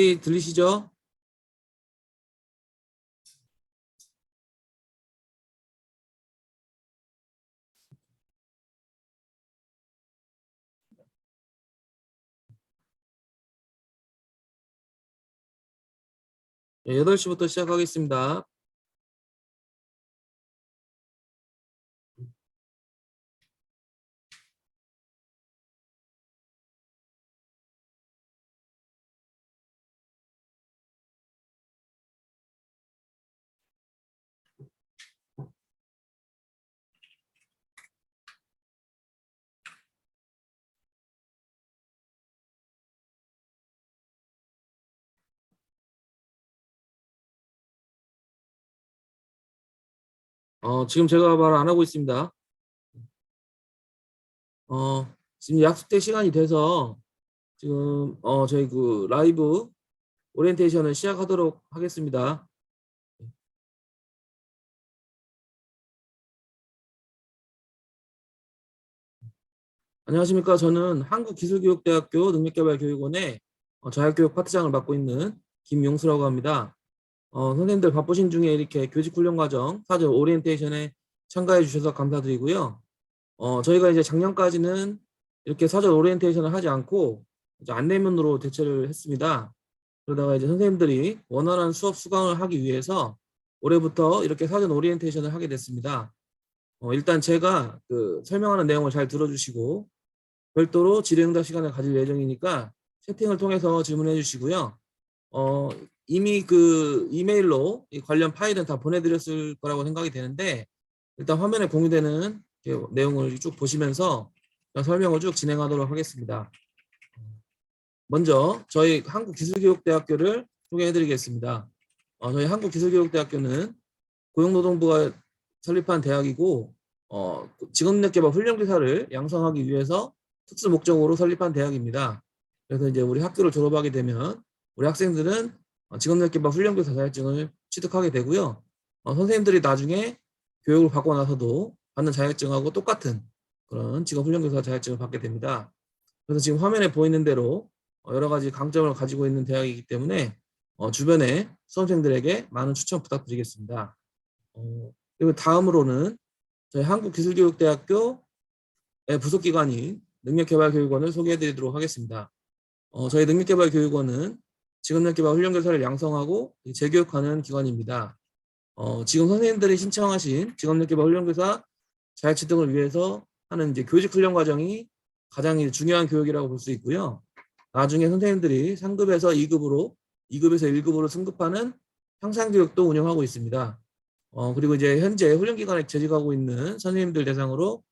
들리시죠? 네, 8시부터 시작하겠습니다. 지금 제가 말 안 하고 있습니다. 어, 지금 약속된 시간이 돼서 지금 저희 그 라이브 오리엔테이션을 시작하도록 하겠습니다. 안녕하십니까? 저는 한국기술교육대학교 능력개발교육원의 자율교육 파트장을 맡고 있는 김용수라고 합니다. 선생님들 바쁘신 중에 이렇게 교직훈련과정 사전 오리엔테이션에 참가해 주셔서 감사드리고요. 저희가 이제 작년까지는 이렇게 사전 오리엔테이션을 하지 않고 이제 안내문으로 대처를 했습니다. 그러다가 이제 선생님들이 원활한 수업 수강을 하기 위해서 올해부터 이렇게 사전 오리엔테이션을 하게 됐습니다. 일단 제가 그 설명하는 내용을 잘 들어주시고 별도로 질의응답 시간을 가질 예정이니까 채팅을 통해서 질문해 주시고요. 어, 이미 그 이메일로 이 관련 파일은 다 보내드렸을 거라고 생각이 되는데 일단 화면에 공유되는 내용을 쭉 보시면서 설명을 쭉 진행하도록 하겠습니다. 먼저 저희 한국기술교육대학교를 소개해드리겠습니다. 저희 한국기술교육대학교는 고용노동부가 설립한 대학이고 직업능력개발 훈련교사를 양성하기 위해서 특수 목적으로 설립한 대학입니다. 그래서 이제 우리 학교를 졸업하게 되면 우리 학생들은 직업능력개발 훈련교사 자격증을 취득하게 되고요. 선생님들이 나중에 교육을 받고 나서도 받는 자격증하고 똑같은 그런 직업훈련교사 자격증을 받게 됩니다. 그래서 지금 화면에 보이는 대로 여러 가지 강점을 가지고 있는 대학이기 때문에 주변의 수험생들에게 많은 추천 부탁드리겠습니다. 그리고 다음으로는 저희 한국기술교육대학교의 부속기관인 능력개발교육원을 소개해드리도록 하겠습니다. 저희 능력개발교육원은 직업능력개발 훈련교사를 양성하고 재교육하는 기관입니다. 지금 선생님들이 신청하신 직업능력개발 훈련교사 자격취 등을 위해서 하는 이제 교직훈련 과정이 가장 중요한 교육이라고 볼 수 있고요. 나중에 선생님들이 3급에서 2급으로, 2급에서 1급으로 승급하는 향상교육도 운영하고 있습니다. 그리고 이제 현재 훈련기관에 재직하고 있는 선생님들 대상으로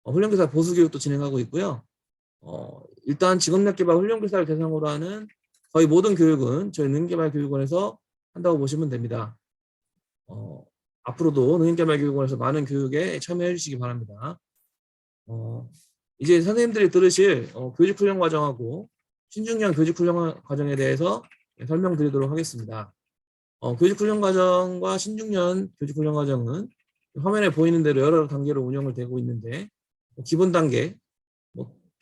훈련교사 보수교육도 진행하고 있고요. 일단 직업력개발 훈련교사를 대상으로 하는 거의 모든 교육은 저희 능력개발교육원에서 한다고 보시면 됩니다. 앞으로도 능력개발교육원에서 많은 교육에 참여해 주시기 바랍니다. 이제 선생님들이 들으실 교직훈련 과정하고 신중년 교직훈련 과정에 대해서 설명드리도록 하겠습니다. 교직훈련 과정과 신중년 교직훈련 과정은 화면에 보이는 대로 여러 단계로 운영을 되고 있는데 기본 단계,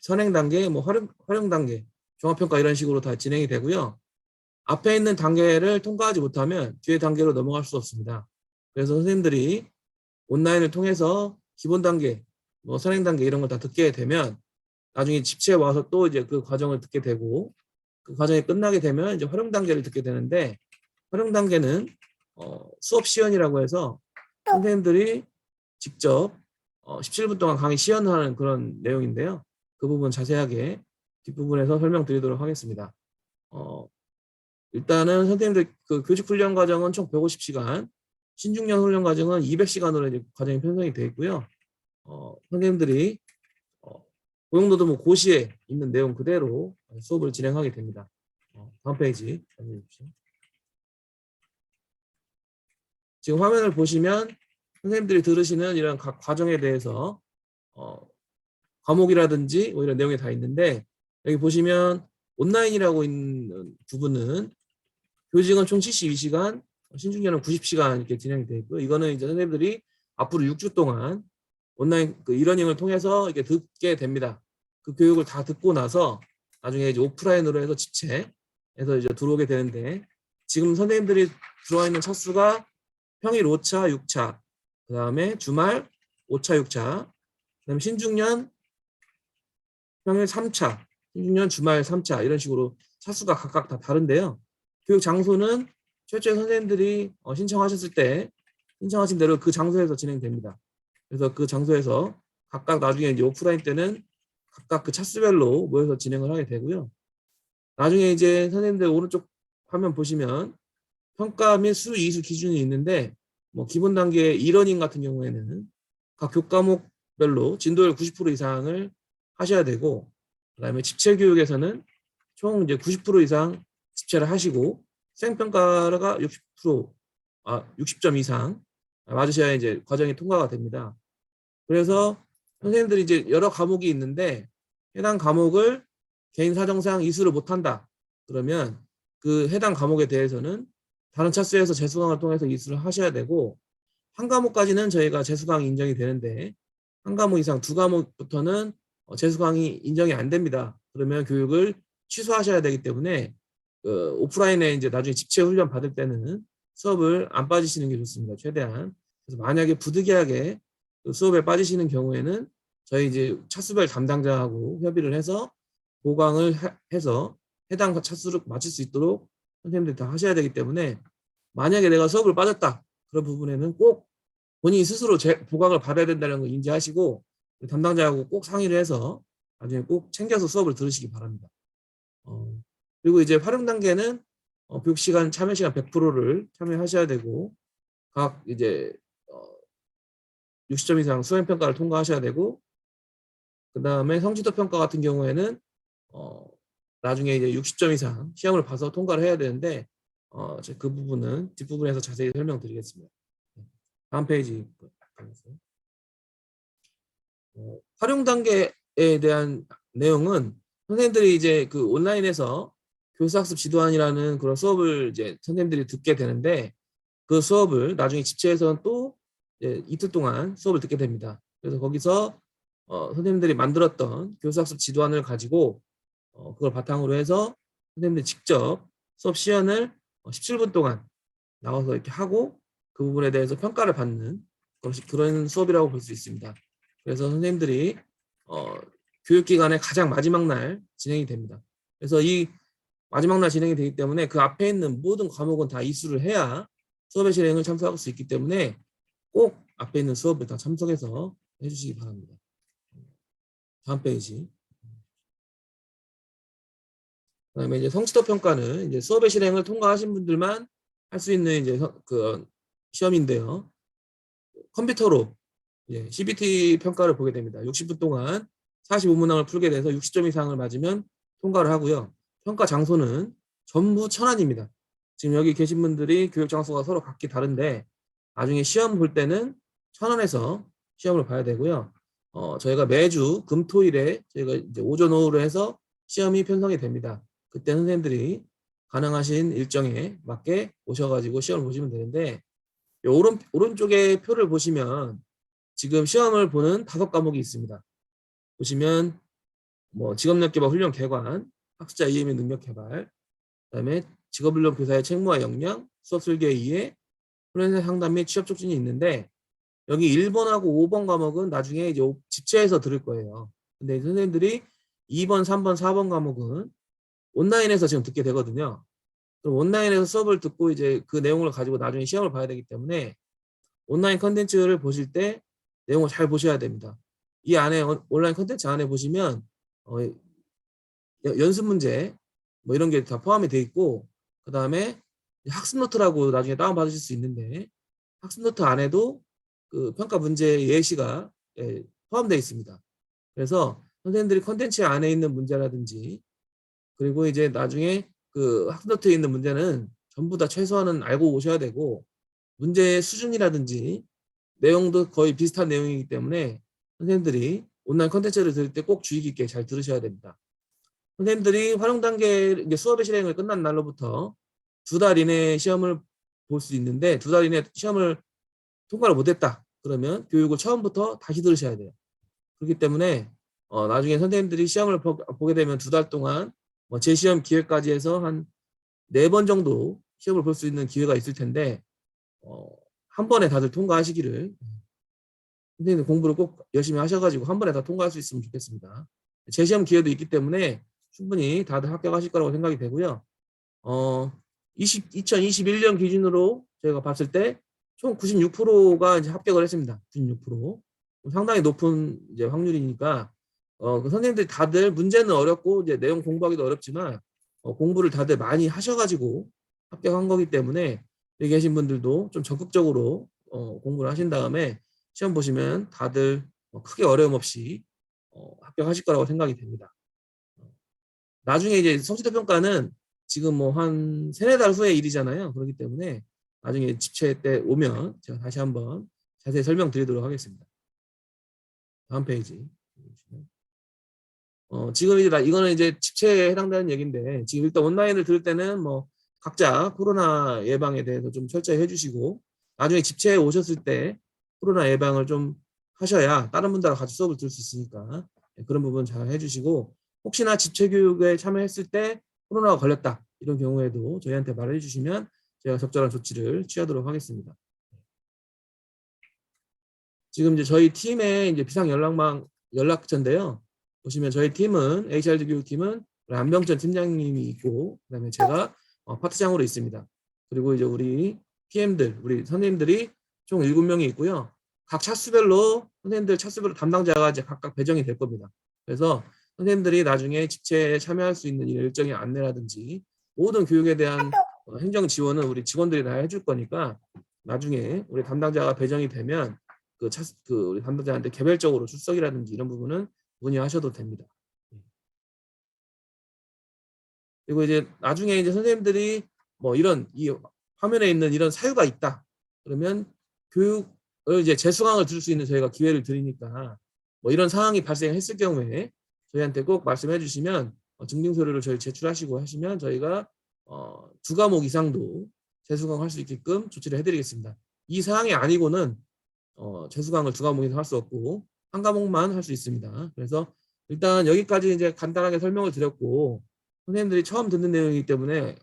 선행 단계, 활용 단계, 종합평가 이런 식으로 다 진행이 되고요. 앞에 있는 단계를 통과하지 못하면 뒤에 단계로 넘어갈 수 없습니다. 그래서 선생님들이 온라인을 통해서 기본 단계, 선행 단계 이런 걸 다 듣게 되면 나중에 집체에 와서 또 이제 그 과정을 듣게 되고 그 과정이 끝나게 되면 이제 활용 단계를 듣게 되는데 활용 단계는 수업 시연이라고 해서 선생님들이 직접 17분 동안 강의 시연을 하는 그런 내용인데요. 그 부분 자세하게 뒷부분에서 설명드리도록 하겠습니다. 일단은 선생님들 그 교직 훈련 과정은 총 150시간, 신중년 훈련 과정은 200시간으로 이제 과정이 편성이 되어 있고요. 선생님들이 고용노동부 고시에 있는 내용 그대로 수업을 진행하게 됩니다. 다음 페이지 알려주십시오. 지금 화면을 보시면 선생님들이 들으시는 이런 각 과정에 대해서 과목이라든지 뭐 이런 내용이 다 있는데 여기 보시면 온라인이라고 있는 부분은 교직은 총 72시간, 신중년은 90시간 이렇게 진행되어 있고요. 이거는 이제 선생님들이 앞으로 6주 동안 온라인 그 이러닝을 통해서 이렇게 듣게 됩니다. 그 교육을 다 듣고 나서 나중에 이제 오프라인으로 해서 집체 이제 들어오게 되는데 지금 선생님들이 들어와 있는 차 수가 평일 5차, 6차, 그 다음에 주말 5차, 6차, 그 다음에 신중년 평일 3차, 신중년 주말 3차 이런 식으로 차수가 각각 다 다른데요. 교육 장소는 최초에 선생님들이 신청하셨을 때 신청하신 대로 그 장소에서 진행됩니다. 그래서 그 장소에서 각각 나중에 이제 오프라인 때는 각각 그 차수별로 모여서 진행을 하게 되고요. 나중에 이제 선생님들 오른쪽 화면 보시면 평가 및 수, 이수 기준이 있는데 뭐 기본 단계 1러닝 같은 경우에는 각 교과목별로 진도율 90% 이상을 하셔야 되고 그다음에 집체 교육에서는 총 이제 90% 이상 집체를 하시고 수행평가가 60점 이상 맞으셔야 이제 과정이 통과가 됩니다. 그래서 선생님들이 이제 여러 과목이 있는데 해당 과목을 개인 사정상 이수를 못한다. 그러면 그 해당 과목에 대해서는 다른 차수에서 재수강을 통해서 이수를 하셔야 되고 한 과목까지는 저희가 재수강이 인정이 되는데 한 과목 이상 두 과목부터는 재수강이 인정이 안 됩니다. 그러면 교육을 취소하셔야 되기 때문에 오프라인에 이제 나중에 집체 훈련 받을 때는 수업을 안 빠지시는 게 좋습니다. 최대한. 그래서 만약에 부득이하게 수업에 빠지시는 경우에는 저희 이제 차수별 담당자하고 협의를 해서 보강을 해서 해당 차수를 맞출 수 있도록 선생님들이 다 하셔야 되기 때문에 만약에 내가 수업을 빠졌다 그런 부분에는 꼭 본인이 스스로 보강을 받아야 된다는 걸 인지하시고 담당자하고 꼭 상의를 해서 나중에 꼭 챙겨서 수업을 들으시기 바랍니다. 그리고 이제 활용 단계는 교육 시간 참여 시간 100%를 참여하셔야 되고 각 이제 60점 이상 수행 평가를 통과하셔야 되고 그 다음에 성취도 평가 같은 경우에는 나중에 이제 60점 이상 시험을 봐서 통과를 해야 되는데 그 부분은 뒷부분에서 자세히 설명드리겠습니다. 다음 페이지 보세요. 활용 단계에 대한 내용은 선생님들이 이제 그 온라인에서 교수학습 지도안이라는 그런 수업을 이제 선생님들이 듣게 되는데 그 수업을 나중에 집체에서는 또 이틀 동안 수업을 듣게 됩니다. 그래서 거기서 선생님들이 만들었던 교수학습 지도안을 가지고 그걸 바탕으로 해서 선생님들이 직접 수업 시연을 17분 동안 나와서 이렇게 하고 그 부분에 대해서 평가를 받는 그런 수업이라고 볼 수 있습니다. 그래서 선생님들이 교육기간의 가장 마지막 날 진행이 됩니다. 그래서 이 마지막 날 진행이 되기 때문에 그 앞에 있는 모든 과목은 다 이수를 해야 수업의 실행을 참석할 수 있기 때문에 꼭 앞에 있는 수업을 다 참석해서 해주시기 바랍니다. 다음 페이지. 그다음에 이제 성취도 평가는 이제 수업의 실행을 통과하신 분들만 할 수 있는 이제 그 시험인데요. 컴퓨터로 CBT 평가를 보게 됩니다. 60분 동안 45문항을 풀게 돼서 60점 이상을 맞으면 통과를 하고요. 평가 장소는 전부 천안입니다. 지금 여기 계신 분들이 교육 장소가 서로 각기 다른데 나중에 시험 볼 때는 천안에서 시험을 봐야 되고요. 저희가 매주 금토일에 저희가 이제 오전 오후로 해서 시험이 편성이 됩니다. 그때 선생님들이 가능하신 일정에 맞게 오셔가지고 시험을 보시면 되는데 오른쪽에 표를 보시면 지금 시험을 보는 5과목이 있습니다. 보시면 뭐 직업력개발 훈련 개관, 학습자 이해및 능력 개발, 그다음에 직업훈련 교사의 책무와 역량, 수업 설계 이해, 훈련생 상담 및 취업 촉진이 있는데 여기 1번하고 5번 과목은 나중에 이제 집체에서 들을 거예요. 근데 선생님들이 2번, 3번, 4번 과목은 온라인에서 지금 듣게 되거든요. 그럼 온라인에서 수업을 듣고 이제 그 내용을 가지고 나중에 시험을 봐야 되기 때문에 온라인 컨텐츠를 보실 때 내용을 잘 보셔야 됩니다. 이 안에 온라인 컨텐츠 안에 보시면 연습 문제 뭐 이런 게 다 포함이 돼 있고 그 다음에 학습 노트라고 나중에 다운 받으실 수 있는데 학습 노트 안에도 그 평가 문제 예시가 포함되어 있습니다. 그래서 선생님들이 컨텐츠 안에 있는 문제라든지 그리고 이제 나중에 그 학습 노트에 있는 문제는 전부 다 최소한은 알고 오셔야 되고 문제의 수준이라든지 내용도 거의 비슷한 내용이기 때문에 선생님들이 온라인 컨텐츠를 들을 때 꼭 주의 깊게 잘 들으셔야 됩니다. 선생님들이 활용 단계 수업의 실행을 끝난 날로부터 2달 이내에 시험을 볼 수 있는데 2달 이내에 시험을 통과를 못했다. 그러면 교육을 처음부터 다시 들으셔야 돼요. 그렇기 때문에 나중에 선생님들이 시험을 보게 되면 2달 동안 재시험 기회까지 해서 한 4번 정도 시험을 볼 수 있는 기회가 있을 텐데 한 번에 다들 통과하시기를, 선생님 공부를 꼭 열심히 하셔가지고 한 번에 다 통과할 수 있으면 좋겠습니다. 재시험 기회도 있기 때문에 충분히 다들 합격하실 거라고 생각이 되고요. 2021년 기준으로 저희가 봤을 때 총 96%가 이제 합격을 했습니다. 96%. 상당히 높은 이제 확률이니까 그 선생님들이 다들 문제는 어렵고 이제 내용 공부하기도 어렵지만 공부를 다들 많이 하셔가지고 합격한 거기 때문에 여기 계신 분들도 좀 적극적으로 공부를 하신 다음에 시험 보시면 다들 크게 어려움 없이 합격하실 거라고 생각이 됩니다. 나중에 이제 성취도 평가는 지금 뭐 한 3-4달 후의 일이잖아요. 그렇기 때문에 나중에 집체 때 오면 제가 다시 한번 자세히 설명드리도록 하겠습니다. 다음 페이지. 지금 이제 이거는 이제 집체에 해당되는 얘기인데, 지금 일단 온라인을 들을 때는 뭐 각자 코로나 예방에 대해서 좀 철저히 해주시고, 나중에 집체에 오셨을 때 코로나 예방을 좀 하셔야 다른 분들하고 같이 수업을 들을 수 있으니까 그런 부분 잘 해주시고, 혹시나 집체 교육에 참여했을 때 코로나가 걸렸다 이런 경우에도 저희한테 말해 주시면 제가 적절한 조치를 취하도록 하겠습니다. 지금 이제 저희 팀의 이제 비상 연락망 연락처인데요. 보시면 저희 팀은 HRD 교육팀은 안병천 팀장님이 있고, 그다음에 제가 파트장으로 있습니다. 그리고 이제 우리 PM들, 우리 선생님들이 총 7명이 있고요. 각 차수별로 선생님들 차수별로 담당자가 이제 각각 배정이 될 겁니다. 그래서 선생님들이 나중에 집체에 참여할 수 있는 일정의 안내라든지 모든 교육에 대한 행정 지원은 우리 직원들이 다 해줄 거니까 나중에 우리 담당자가 배정이 되면 우리 담당자한테 개별적으로 출석이라든지 이런 부분은 문의하셔도 됩니다. 그리고 이제 나중에 이제 선생님들이 뭐 이런 이 화면에 있는 이런 사유가 있다. 그러면 교육을 이제 재수강을 들을 수 있는 저희가 기회를 드리니까 뭐 이런 상황이 발생했을 경우에 저희한테 꼭 말씀해 주시면 증빙 서류를 저희 제출하시고 하시면 저희가 2과목 이상도 재수강할 수 있게끔 조치를 해드리겠습니다. 이 사항이 아니고는 재수강을 2과목 이상 할 수 없고 1과목만 할 수 있습니다. 그래서 일단 여기까지 이제 간단하게 설명을 드렸고, 선생님들이 처음 듣는 내용이기 때문에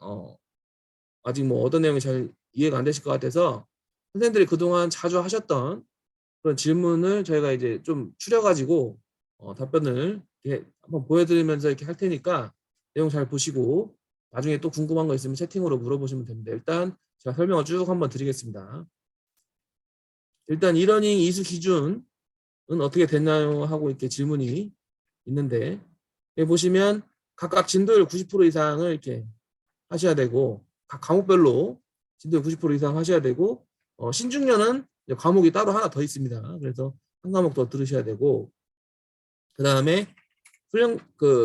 아직 뭐 어떤 내용이 잘 이해가 안 되실 것 같아서 선생님들이 그동안 자주 하셨던 그런 질문을 저희가 이제 좀 추려가지고 답변을 이렇게 한번 보여드리면서 이렇게 할 테니까 내용 잘 보시고 나중에 또 궁금한 거 있으면 채팅으로 물어보시면 됩니다. 일단 제가 설명을 쭉 한번 드리겠습니다. 일단 이러닝 이수 기준은 어떻게 됐나요? 하고 이렇게 질문이 있는데, 여기 보시면 각각 진도율 90% 이상을 이렇게 하셔야 되고, 각 과목별로 진도율 90% 이상 하셔야 되고, 신중년은 과목이 따로 하나 더 있습니다. 그래서 한 과목 더 들으셔야 되고, 그 다음에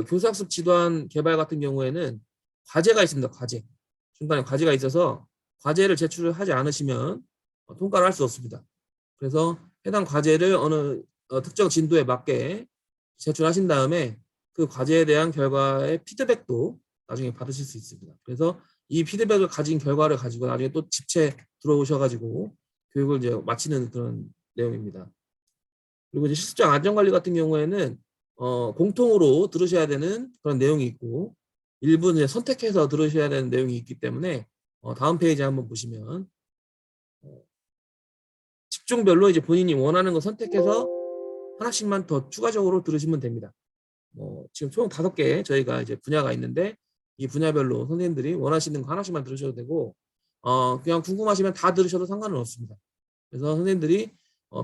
교사학습 지도안 개발 같은 경우에는 과제가 있습니다. 과제. 중간에 과제가 있어서 과제를 제출을 하지 않으시면 통과를 할 수 없습니다. 그래서 해당 과제를 어느 특정 진도에 맞게 제출하신 다음에 그 과제에 대한 결과의 피드백도 나중에 받으실 수 있습니다. 그래서 이 피드백을 가진 결과를 가지고 나중에 또 집체 들어오셔가지고 교육을 이제 마치는 그런 내용입니다. 그리고 이제 실습장 안전관리 같은 경우에는 공통으로 들으셔야 되는 그런 내용이 있고, 일부는 이제 선택해서 들으셔야 되는 내용이 있기 때문에 다음 페이지 한번 보시면 직종별로 이제 본인이 원하는 거 선택해서 하나씩만 더 추가적으로 들으시면 됩니다. 지금 총 5개 저희가 이제 분야가 있는데 이 분야별로 선생님들이 원하시는 거 하나씩만 들으셔도 되고 그냥 궁금하시면 다 들으셔도 상관은 없습니다. 그래서 선생님들이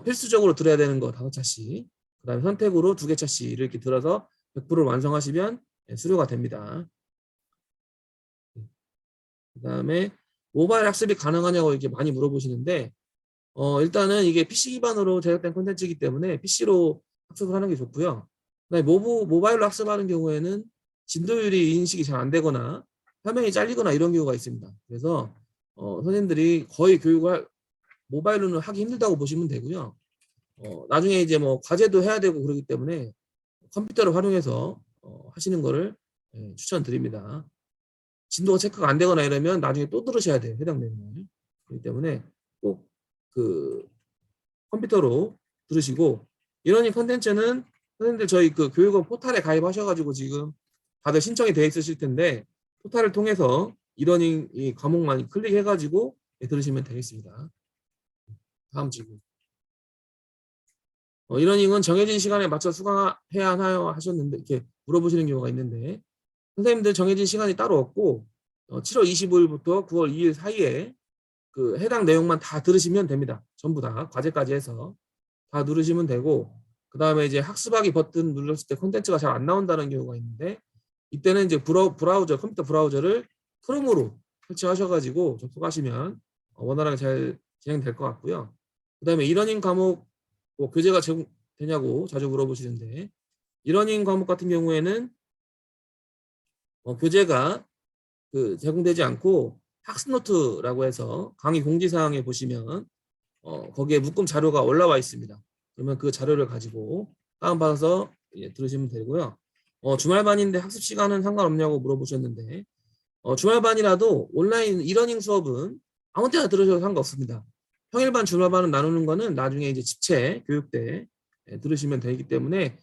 필수적으로 들어야 되는 거 5차씩, 그 다음에 선택으로 2개 차씩 이렇게 들어서 100%를 완성하시면 수료가 됩니다. 그 다음에 모바일 학습이 가능하냐고 이렇게 많이 물어보시는데 일단은 이게 PC 기반으로 제작된 콘텐츠이기 때문에 PC로 학습을 하는 게 좋고요. 그다음에 모바일로 학습하는 경우에는 진도율이 인식이 잘 안 되거나 화면이 잘리거나 이런 경우가 있습니다. 그래서 선생님들이 거의 교육을 모바일로는 하기 힘들다고 보시면 되고요. 나중에 이제 뭐 과제도 해야 되고 그러기 때문에 컴퓨터를 활용해서 하시는 거를 추천드립니다. 진도가 체크가 안 되거나 이러면 나중에 또 들으셔야 돼요. 해당 내용을. 그렇기 때문에 꼭 그 컴퓨터로 들으시고, 이러닝 컨텐츠는 선생님들 저희 그 교육원 포탈에 가입하셔가지고 지금 다들 신청이 되어 있으실 텐데 포탈을 통해서 이러닝 이 과목만 클릭해가지고 들으시면 되겠습니다. 다음 질문. 이러닝은 정해진 시간에 맞춰 수강해야 하나요? 하셨는데 이렇게 물어보시는 경우가 있는데 선생님들 정해진 시간이 따로 없고 7월 25일부터 9월 2일 사이에 그 해당 내용만 다 들으시면 됩니다. 전부 다 과제까지 해서 다 누르시면 되고 그 다음에 이제 학습하기 버튼 눌렀을 때 콘텐츠가 잘 안 나온다는 경우가 있는데 이때는 이제 브라우저 컴퓨터 브라우저를 크롬으로 설치하셔가지고 접속하시면 원활하게 잘 진행될 것 같고요. 그 다음에 이러닝 과목 뭐 교재가 제공되냐고 자주 물어보시는데 이러닝 과목 같은 경우에는 교재가 제공되지 않고 학습노트라고 해서 강의 공지사항에 보시면 거기에 묶음 자료가 올라와 있습니다. 그러면 그 자료를 가지고 다운받아서 들으시면 되고요. 주말반인데 학습 시간은 상관없냐고 물어보셨는데 주말반이라도 온라인 이러닝 수업은 아무 때나 들으셔도 상관없습니다. 평일반, 주말반은 나누는 거는 나중에 이제 집체 교육 때 들으시면 되기 때문에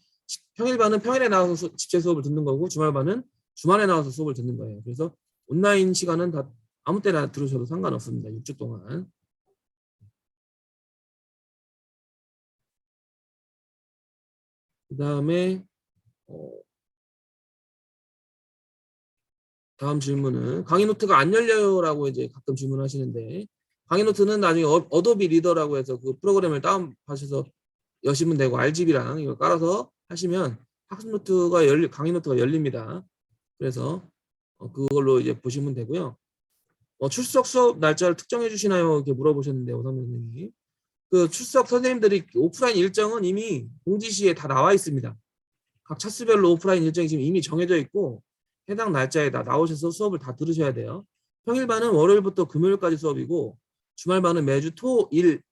평일반은 평일에 나와서 집체 수업을 듣는 거고 주말반은 주말에 나와서 수업을 듣는 거예요. 그래서 온라인 시간은 다 아무 때나 들으셔도 상관없습니다. 6주 동안. 그 다음에 다음 질문은 강의 노트가 안 열려요라고 이제 가끔 질문하시는데 강의 노트는 나중에 어도비 리더라고 해서 그 프로그램을 다운하셔서 여시면 되고 RGB랑 이거 깔아서 하시면 학습 노트가 강의 노트가 열립니다. 그래서 그걸로 이제 보시면 되고요. 출석 수업 날짜를 특정해 주시나요? 이렇게 물어보셨는데 오상 선생님. 그 출석 선생님들이 오프라인 일정은 이미 공지시에 다 나와 있습니다. 각 차수별로 오프라인 일정이 지금 이미 정해져 있고 해당 날짜에 다 나오셔서 수업을 다 들으셔야 돼요. 평일반은 월요일부터 금요일까지 수업이고 주말반은 매주 토, 일,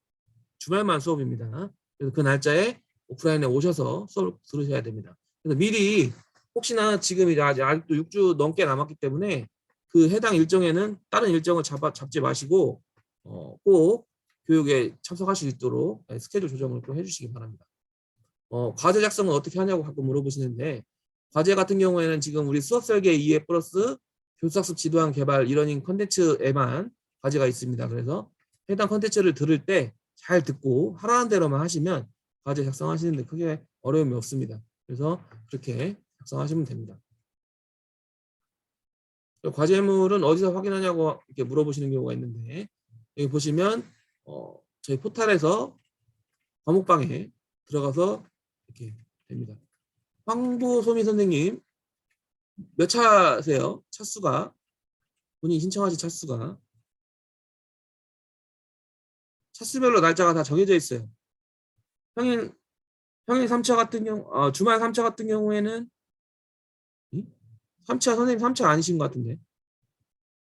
주말만 수업입니다. 그래서 그 날짜에 오프라인에 오셔서 수업을 들으셔야 됩니다. 그래서 미리 혹시나 지금 이제 아직도 6주 넘게 남았기 때문에 그 해당 일정에는 다른 일정을 잡지 마시고 꼭 교육에 참석하실 수 있도록 스케줄 조정을 꼭 해주시기 바랍니다. 과제 작성은 어떻게 하냐고 가끔 물어보시는데 과제 같은 경우에는 지금 우리 수업 설계 2회 플러스 교수학습 지도안 개발 이러닝 컨텐츠에만 과제가 있습니다. 그래서 해당 컨텐츠를 들을 때 잘 듣고 하라는 대로만 하시면 과제 작성하시는데 크게 어려움이 없습니다. 그래서 그렇게 작성하시면 됩니다. 과제물은 어디서 확인하냐고 이렇게 물어보시는 경우가 있는데 여기 보시면 저희 포탈에서 과목방에 들어가서 이렇게 됩니다. 황보소미 선생님 몇 차세요? 차수가 본인이 신청하신 차수가 차수별로 날짜가 다 정해져 있어요. 평일 3차 같은 경우 주말 3차 같은 경우에는 3차 선생님 3차 아니신 것 같은데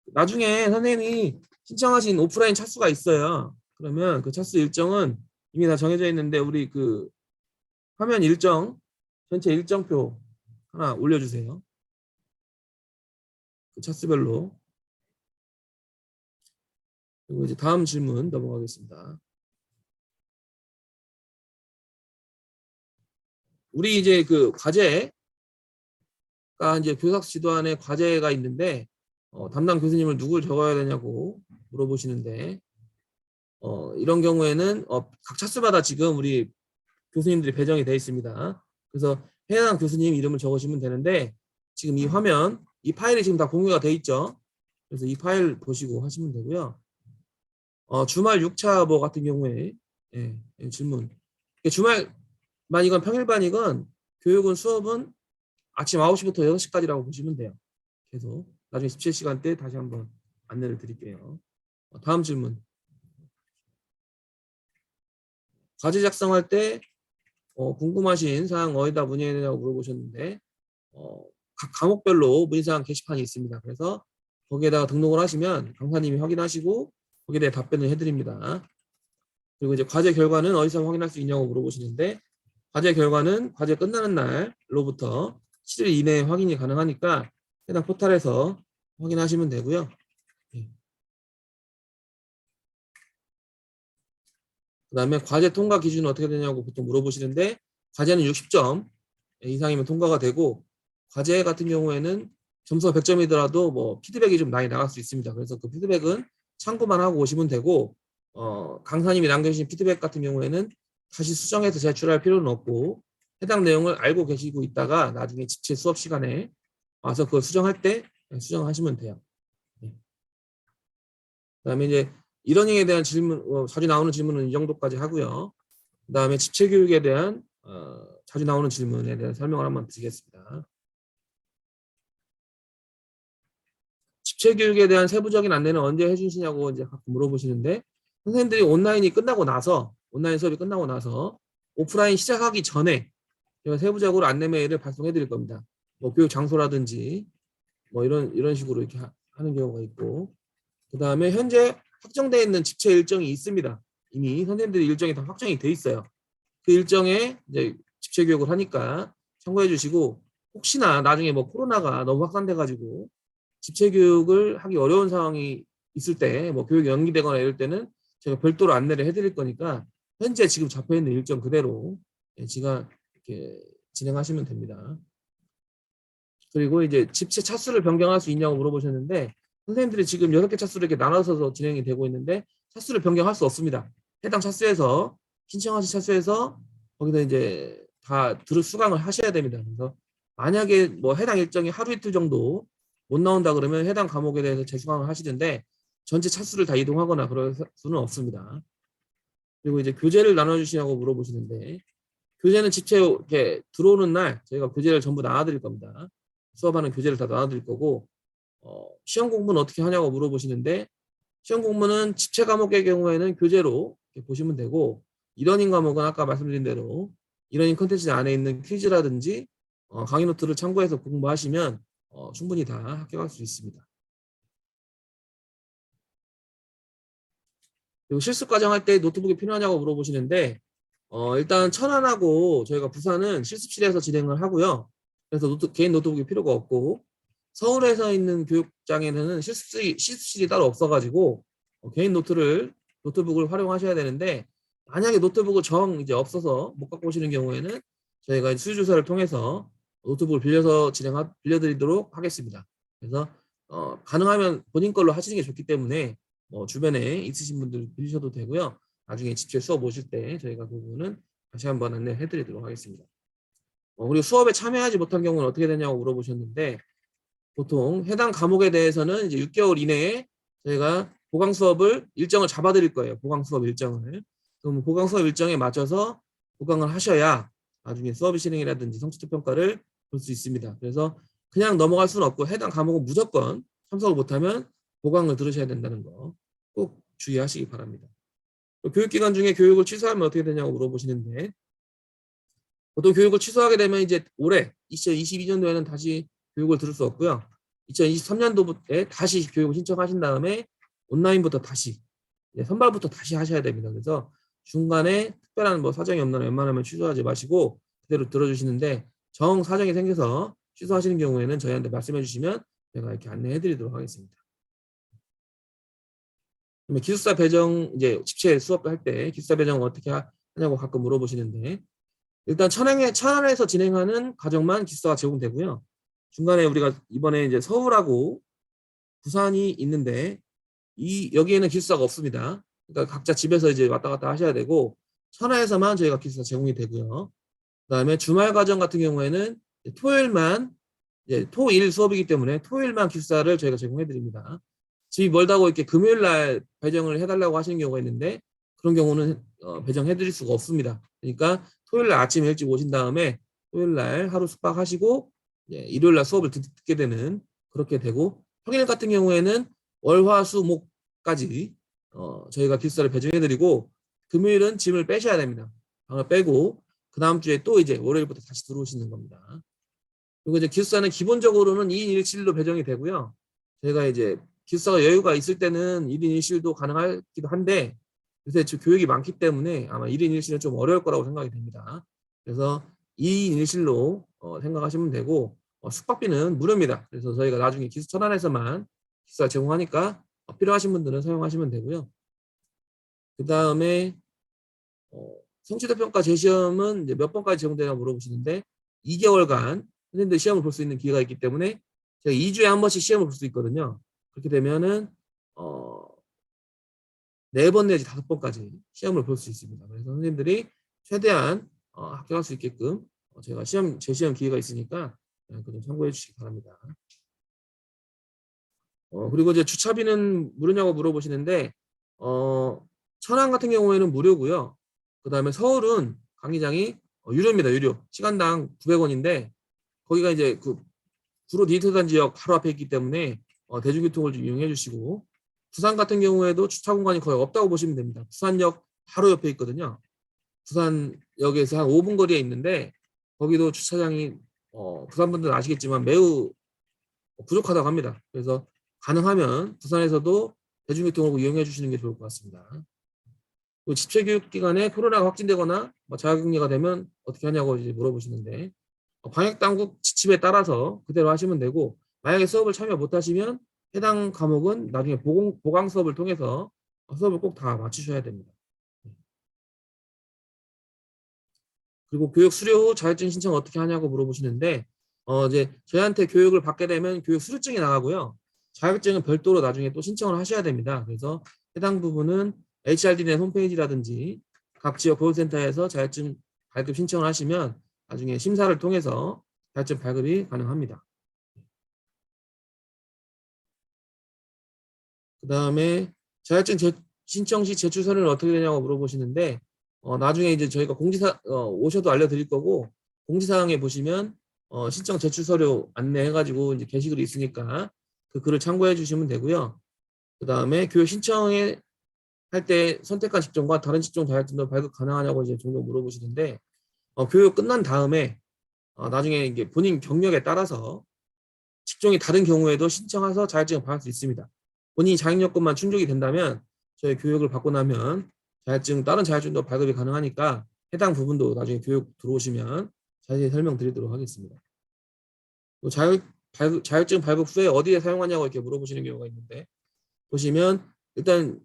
나중에 선생님이 신청하신 오프라인 차수가 있어요. 그러면 그 차수 일정은 이미 다 정해져 있는데 우리 그 화면 일정 전체 일정표 하나 올려주세요. 그 차수별로. 그리고 이제 다음 질문 넘어가겠습니다. 우리 이제 그 과제가 이제 교사학습 지도안에 과제가 있는데 담당 교수님을 누굴 적어야 되냐고 물어보시는데 이런 경우에는 각 차수마다 지금 우리 교수님들이 배정이 되어 있습니다. 그래서 해당 교수님 이름을 적으시면 되는데 지금 이 화면 이 파일이 지금 다 공유가 돼 있죠. 그래서 이 파일 보시고 하시면 되고요. 주말 6차 뭐 같은 경우에 질문 주말반이건 평일반이건 교육은 수업은 아침 9시부터 6시까지라고 보시면 돼요. 계속 나중에 17시간 때 다시 한번 안내를 드릴게요. 다음 질문. 과제 작성할 때 궁금하신 사항 어디다 문의해야 되냐고 물어보셨는데 각 과목별로 문의사항 게시판이 있습니다. 그래서 거기에다가 등록을 하시면 강사님이 확인하시고 거기에 대해 답변을 해드립니다. 그리고 이제 과제 결과는 어디서 확인할 수 있냐고 물어보시는데 과제 결과는 과제 끝나는 날로부터 7일 이내에 확인이 가능하니까 해당 포털에서 확인하시면 되고요. 그 다음에 과제 통과 기준은 어떻게 되냐고 보통 물어보시는데 과제는 60점 이상이면 통과가 되고 과제 같은 경우에는 점수가 100점이더라도 뭐 피드백이 좀 많이 나갈 수 있습니다. 그래서 그 피드백은 참고만 하고 오시면 되고, 강사님이 남겨주신 피드백 같은 경우에는 다시 수정해서 제출할 필요는 없고, 해당 내용을 알고 계시고 있다가 나중에 집체 수업 시간에 와서 그걸 수정할 때 수정하시면 돼요. 네. 그다음에 이제 이러닝에 대한 질문, 자주 나오는 질문은 이 정도까지 하고요. 그다음에 집체 교육에 대한 자주 나오는 질문에 대한 설명을 한번 드리겠습니다. 집체 교육에 대한 세부적인 안내는 언제 해주시냐고 이제 가끔 물어보시는데, 선생님들이 온라인 수업이 끝나고 나서 오프라인 시작하기 전에 제가 세부적으로 안내 메일을 발송해 드릴 겁니다. 뭐 교육 장소라든지 뭐 이런 식으로 이렇게 하는 경우가 있고, 그 다음에 현재 확정되어 있는 집체 일정이 있습니다. 이미 선생님들이 일정이 다 확정이 돼 있어요. 그 일정에 이제 집체 교육을 하니까 참고해 주시고, 혹시나 나중에 뭐 코로나가 너무 확산돼 가지고 집체 교육을 하기 어려운 상황이 있을 때, 뭐 교육이 연기되거나 이럴 때는 제가 별도로 안내를 해드릴 거니까 현재 지금 잡혀 있는 일정 그대로 제가 이렇게 진행하시면 됩니다. 그리고 이제 집체 차수를 변경할 수 있냐고 물어보셨는데, 선생님들이 지금 6개 차수를 이렇게 나눠서 진행이 되고 있는데 차수를 변경할 수 없습니다. 해당 차수에서 신청하신 차수에서 거기다 이제 다 수강을 하셔야 됩니다. 그래서 만약에 뭐 해당 일정이 하루 이틀 정도 못 나온다 그러면 해당 과목에 대해서 재수강을 하시는데 전체 차수를 다 이동하거나 그럴 수는 없습니다. 그리고 이제 교재를 나눠주시냐고 물어보시는데, 교재는 집체 이렇게 들어오는 날 저희가 교재를 전부 나눠드릴 겁니다. 수업하는 교재를 다 나눠드릴 거고, 시험 공부는 어떻게 하냐고 물어보시는데, 시험 공부는 집체 과목의 경우에는 교재로 이렇게 보시면 되고, 이러닝 과목은 아까 말씀드린 대로 이러닝 컨텐츠 안에 있는 퀴즈라든지 강의 노트를 참고해서 공부하시면 충분히 다 합격할 수 있습니다. 그리고 실습 과정 할 때 노트북이 필요하냐고 물어보시는데, 일단 천안하고 저희가 부산은 실습실에서 진행을 하고요. 그래서 개인 노트북이 필요가 없고, 서울에서 있는 교육장에는 실습실이 따로 없어가지고 개인 노트북을 활용하셔야 되는데, 만약에 노트북을 이제 없어서 못 갖고 오시는 경우에는 저희가 수주조사를 통해서 노트북을 빌려드리도록 하겠습니다. 그래서 가능하면 본인 걸로 하시는 게 좋기 때문에 주변에 있으신 분들 빌리셔도 되고요. 나중에 집체 수업 오실 때 저희가 그 부분은 다시 한번 안내해 드리도록 하겠습니다. 그리고 수업에 참여하지 못한 경우는 어떻게 되냐고 물어보셨는데, 보통 해당 과목에 대해서는 이제 6개월 이내에 저희가 보강 수업을 일정을 잡아 드릴 거예요. 보강 수업 일정을. 그럼 보강 수업 일정에 맞춰서 보강을 하셔야 나중에 수업 실행이라든지 성취도 평가를 볼 수 있습니다. 그래서 그냥 넘어갈 수는 없고 해당 과목은 무조건 참석을 못하면 보강을 들으셔야 된다는 거 꼭 주의하시기 바랍니다. 교육기간 중에 교육을 취소하면 어떻게 되냐고 물어보시는데, 보통 교육을 취소하게 되면 이제 올해 2022년도에는 다시 교육을 들을 수 없고요. 2023년도에 다시 교육을 신청하신 다음에 온라인부터 다시 선발부터 다시 하셔야 됩니다. 그래서 중간에 특별한 뭐 사정이 없는 한 웬만하면 취소하지 마시고 그대로 들어주시는데, 정 사정이 생겨서 취소하시는 경우에는 저희한테 말씀해 주시면 제가 이렇게 안내해 드리도록 하겠습니다. 그러면 기숙사 배정, 이제 집체 수업 할 때 기숙사 배정 어떻게 하냐고 가끔 물어보시는데, 일단 천안에서 진행하는 과정만 기숙사가 제공되고요. 중간에 우리가 이번에 이제 서울하고 부산이 있는데 여기에는 기숙사가 없습니다. 그러니까 각자 집에서 이제 왔다 갔다 하셔야 되고, 천안에서만 저희가 기숙사 제공이 되고요. 그다음에 주말 과정 같은 경우에는 토요일만, 이제 토일 수업이기 때문에 토요일만 기숙사를 저희가 제공해 드립니다. 집이 멀다고 이렇게 금요일 날 배정을 해달라고 하시는 경우가 있는데, 그런 경우는 배정해 드릴 수가 없습니다. 그러니까 토요일 날 아침 일찍 오신 다음에 토요일 날 하루 숙박하시고 일요일 날 수업을 듣게 되는, 그렇게 되고, 평일 같은 경우에는 월화수목까지 저희가 기숙사를 배정해 드리고, 금요일은 짐을 빼셔야 됩니다. 방을 빼고 그 다음 주에 또 이제 월요일부터 다시 들어오시는 겁니다. 그리고 이제 기숙사는 기본적으로는 2인 1실로 배정이 되고요. 저희가 이제 기숙사가 여유가 있을 때는 1인 1실도 가능하기도 한데, 요새 교육이 많기 때문에 아마 1인 1실은 좀 어려울 거라고 생각이 됩니다. 그래서 2인 1실로 생각하시면 되고, 숙박비는 무료입니다. 그래서 저희가 나중에 천안에서만 기숙사 제공하니까 필요하신 분들은 사용하시면 되고요. 그 다음에 성취도 평가 재시험은 이제 몇 번까지 제공되냐고 물어보시는데, 2개월간 선생님들 시험을 볼 수 있는 기회가 있기 때문에 제가 2주에 한 번씩 시험을 볼 수 있거든요. 그렇게 되면은 4번 내지 5번까지 시험을 볼 수 있습니다. 그래서 선생님들이 최대한 합격할 수 있게끔 제가 재시험 기회가 있으니까 그거 좀 참고해 주시기 바랍니다. 그리고 이제 주차비는 무료냐고 물어보시는데 천안 같은 경우에는 무료고요. 그다음에 서울은 강의장이 유료입니다. 유료. 시간당 900원인데 거기가 이제 그 구로 디지털단 지역 바로 앞에 있기 때문에 대중교통을 좀 이용해 주시고, 부산 같은 경우에도 주차 공간이 거의 없다고 보시면 됩니다. 부산역 바로 옆에 있거든요. 부산역에서 한 5분 거리에 있는데 거기도 주차장이 부산 분들은 아시겠지만 매우 부족하다고 합니다. 그래서 가능하면 부산에서도 대중교통을 이용해 주시는 게 좋을 것 같습니다. 집체교육 기간에 코로나가 확진되거나 자가격리가 되면 어떻게 하냐고 이제 물어보시는데, 방역당국 지침에 따라서 그대로 하시면 되고, 만약에 수업을 참여 못하시면 해당 과목은 나중에 보강 수업을 통해서 수업을 꼭 다 마치셔야 됩니다. 그리고 교육 수료 후 자격증 신청 어떻게 하냐고 물어보시는데, 이제 저희한테 교육을 받게 되면 교육 수료증이 나가고요. 자격증은 별도로 나중에 또 신청을 하셔야 됩니다. 그래서 해당 부분은 HRDnet 홈페이지라든지 각 지역 보호센터에서 자격증 발급 신청을 하시면 나중에 심사를 통해서 자격증 발급이 가능합니다. 그 다음에 자격증 신청 시 제출 서류는 어떻게 되냐고 물어보시는데, 나중에 이제 저희가 오셔도 알려드릴 거고, 공지사항에 보시면 신청 제출 서류 안내해가지고 이제 게시글이 있으니까 그 글을 참고해 주시면 되고요. 그 다음에 교육 신청에 할 때 선택한 직종과 다른 직종 자격증도 발급 가능하냐고 이제 종종 물어보시는데, 교육 끝난 다음에 나중에 이게 본인 경력에 따라서 직종이 다른 경우에도 신청해서 자격증을 받을 수 있습니다. 본인이 자격 요건만 충족이 된다면 저희 교육을 받고 나면 다른 자격증도 발급이 가능하니까 해당 부분도 나중에 교육 들어오시면 자세히 설명드리도록 하겠습니다. 또 자격증 발급 후에 어디에 사용하냐고 이렇게 물어보시는 경우가 있는데, 보시면 일단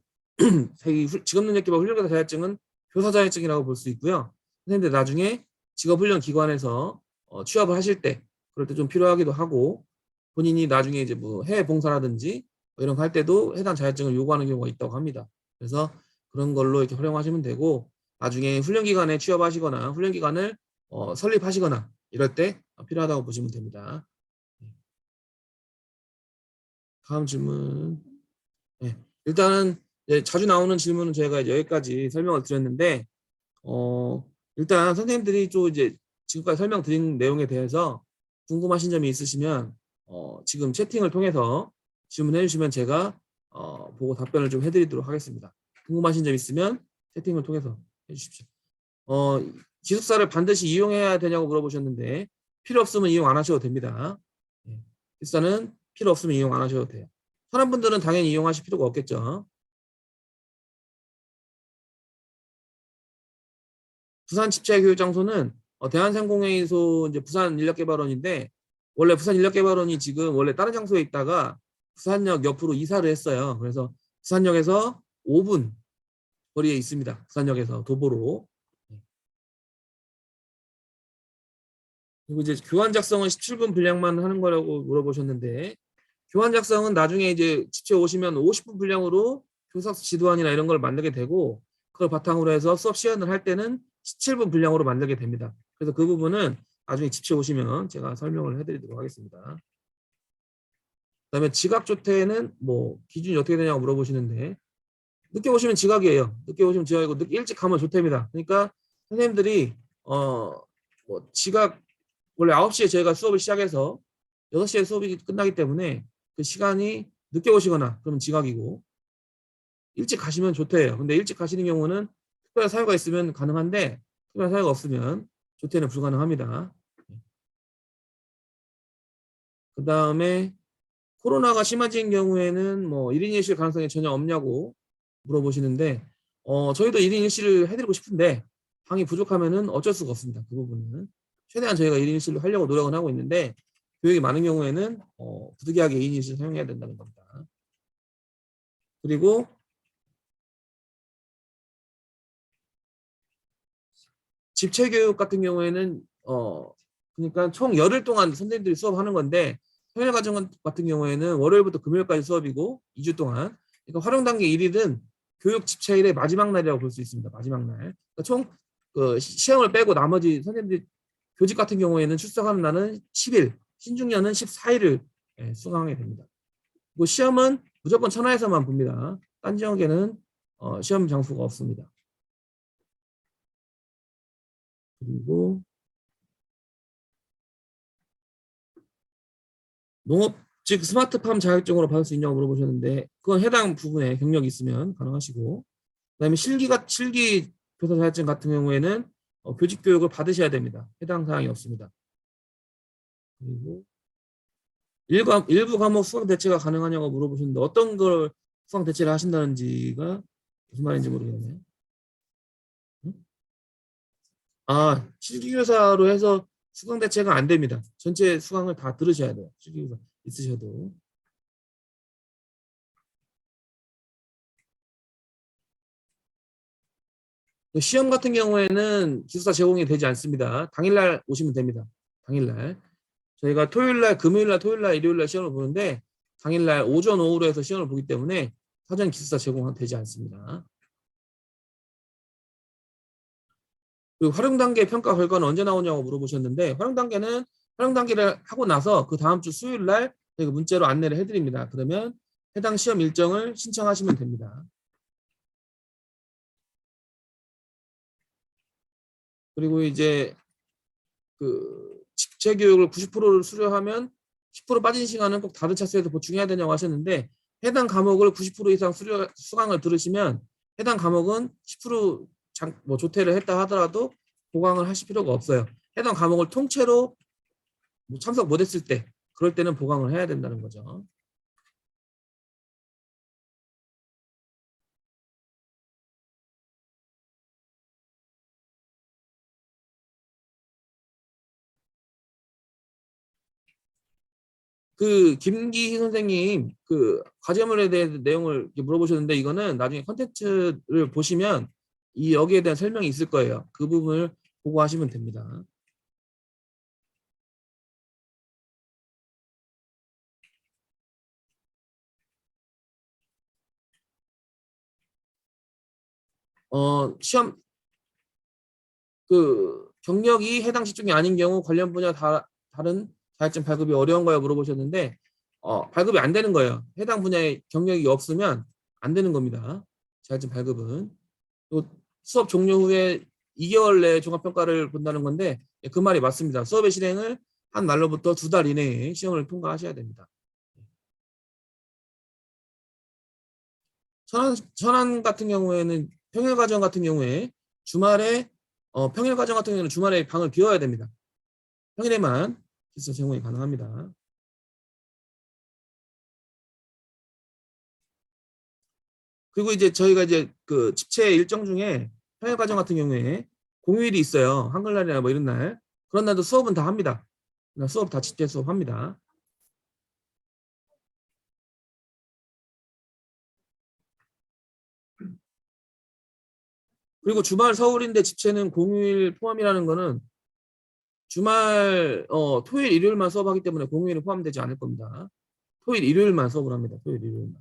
직업능력기반 훈련교사 자격증은 교사 자격증이라고 볼 수 있고요. 선생님들 나중에 직업훈련기관에서 취업을 하실 때 그럴 때 좀 필요하기도 하고, 본인이 나중에 이제 뭐 해외 봉사라든지 이런 거 할 때도 해당 자격증을 요구하는 경우가 있다고 합니다. 그래서 그런 걸로 이렇게 활용하시면 되고, 나중에 훈련기관에 취업하시거나 훈련기관을 설립하시거나 이럴 때 필요하다고 보시면 됩니다. 다음 질문. 네. 일단은 자주 나오는 질문은 저희가 이제 여기까지 설명을 드렸는데, 일단 선생님들이 좀 이제 지금까지 설명드린 내용에 대해서 궁금하신 점이 있으시면 지금 채팅을 통해서 질문해 주시면 제가 보고 답변을 좀 해드리도록 하겠습니다. 궁금하신 점 있으면 채팅을 통해서 해주십시오. 기숙사를 반드시 이용해야 되냐고 물어보셨는데, 필요 없으면 이용 안 하셔도 됩니다. 기숙사는 필요 없으면 이용 안 하셔도 돼요. 편한 분들은 당연히 이용하실 필요가 없겠죠. 부산 집체교육장소는 대한상공회의소 이제 부산인력개발원인데, 원래 부산인력개발원이 지금 원래 다른 장소에 있다가 부산역 옆으로 이사를 했어요. 그래서 부산역에서 5분 거리에 있습니다. 부산역에서 도보로. 그리고 이제 교환 작성은 17분 분량만 하는 거라고 물어보셨는데, 교환 작성은 나중에 이제 집체 오시면 50분 분량으로 교사 지도안이나 이런 걸 만들게 되고, 그걸 바탕으로 해서 수업 시연을 할 때는 17분 분량으로 만들게 됩니다. 그래서 그 부분은 나중에 집체 오시면 제가 설명을 해드리도록 하겠습니다. 그다음에 지각 조퇴는 뭐 기준이 어떻게 되냐고 물어보시는데, 늦게 오시면 지각이에요. 늦게 오시면 지각이고 일찍 가면 조퇴입니다. 그러니까 선생님들이 뭐 지각 원래 9시에 저희가 수업을 시작해서 6시에 수업이 끝나기 때문에 그 시간이 늦게 오시거나 그러면 지각이고, 일찍 가시면 조퇴예요. 근데 일찍 가시는 경우는 특별한 사유가 있으면 가능한데 특별한 사유가 없으면 조퇴는 불가능합니다. 그 다음에 코로나가 심해진 경우에는 뭐 1인 1실 가능성이 전혀 없냐고 물어보시는데, 저희도 1인 1실을 해드리고 싶은데 방이 부족하면은 어쩔 수가 없습니다. 그 부분은 최대한 저희가 1인 1실로 하려고 노력은 하고 있는데, 교육이 많은 경우에는 부득이하게 2인 1실 사용해야 된다는 겁니다. 그리고 집체 교육 같은 경우에는 그러니까 총 열흘 동안 선생님들이 수업하는 건데, 평일 과정 같은 경우에는 월요일부터 금요일까지 수업이고 2주 동안. 그러니까 활용 단계 1일은 교육 집체일의 마지막 날이라고 볼 수 있습니다. 마지막 날. 그러니까 총그 시험을 빼고 나머지 선생님들 교직 같은 경우에는 출석하는 날은 10일, 신중년은 14일을 수강하게 됩니다. 그 시험은 무조건 천하에서만 봅니다. 딴 지역에는 시험 장소가 없습니다. 그리고 농업 즉 스마트팜 자격증으로 받을 수 있냐고 물어보셨는데 그건 해당 부분에 경력이 있으면 가능하시고 그다음에 실기 교사 자격증 같은 경우에는 교직 교육을 받으셔야 됩니다. 해당 사항이 없습니다. 그리고 일부 과목 수강 대체가 가능하냐고 물어보셨는데 어떤 걸 수강 대체를 하신다는지가 무슨 말인지 모르겠네요. 응? 실기교사로 해서 수강 대체가 안 됩니다. 전체 수강을 다 들으셔야 돼요. 실기교사 있으셔도. 시험 같은 경우에는 기숙사 제공이 되지 않습니다. 당일날 오시면 됩니다. 당일날. 저희가 토요일날, 금요일날, 토요일날, 일요일날 시험을 보는데 당일날 오전, 오후로 해서 시험을 보기 때문에 사전 기숙사 제공은 되지 않습니다. 그리고 활용 단계 평가 결과는 언제 나오냐고 물어보셨는데 활용 단계를 하고 나서 그 다음 주 수요일 날 저희가 문자로 안내를 해드립니다. 그러면 해당 시험 일정을 신청하시면 됩니다. 그리고 이제 그 집체 교육을 90%를 수료하면 10% 빠진 시간은 꼭 다른 차수에서 보충해야 되냐고 하셨는데 해당 과목을 90% 이상 수강을 들으시면 해당 과목은 10% 조퇴를 했다 하더라도 보강을 하실 필요가 없어요. 해당 과목을 통째로 참석 못했을 때 그럴 때는 보강을 해야 된다는 거죠. 그 김기희 선생님 그 과제물에 대한 내용을 물어보셨는데 이거는 나중에 컨텐츠를 보시면 이 여기에 대한 설명이 있을 거예요. 그 부분을 보고 하시면 됩니다. 시험 그 경력이 해당 직종이 아닌 경우 관련 분야 다른 자격증 발급이 어려운가요? 물어보셨는데 발급이 안 되는 거예요. 해당 분야에 경력이 없으면 안 되는 겁니다. 자격증 발급은. 또 수업 종료 후에 2개월 내에 종합평가를 본다는 건데 그 말이 맞습니다. 수업의 실행을 한 날로부터 2달 이내에 시험을 통과하셔야 됩니다. 천안 같은 경우에는 평일과정 같은 경우에 주말에 평일과정 같은 경우에는 주말에 방을 비워야 됩니다. 평일에만 기숙사 제공이 가능합니다. 그리고 이제 저희가 이제 그 집체 일정 중에 평일과정 같은 경우에 공휴일이 있어요. 한글날이나 뭐 이런 날. 그런 날도 수업은 다 합니다. 수업 다 집체 수업합니다. 그리고 주말 서울인데 집체는 공휴일 포함이라는 거는 주말 토요일 일요일만 수업하기 때문에 공휴일은 포함되지 않을 겁니다. 토요일 일요일만 수업을 합니다. 토요일 일요일만.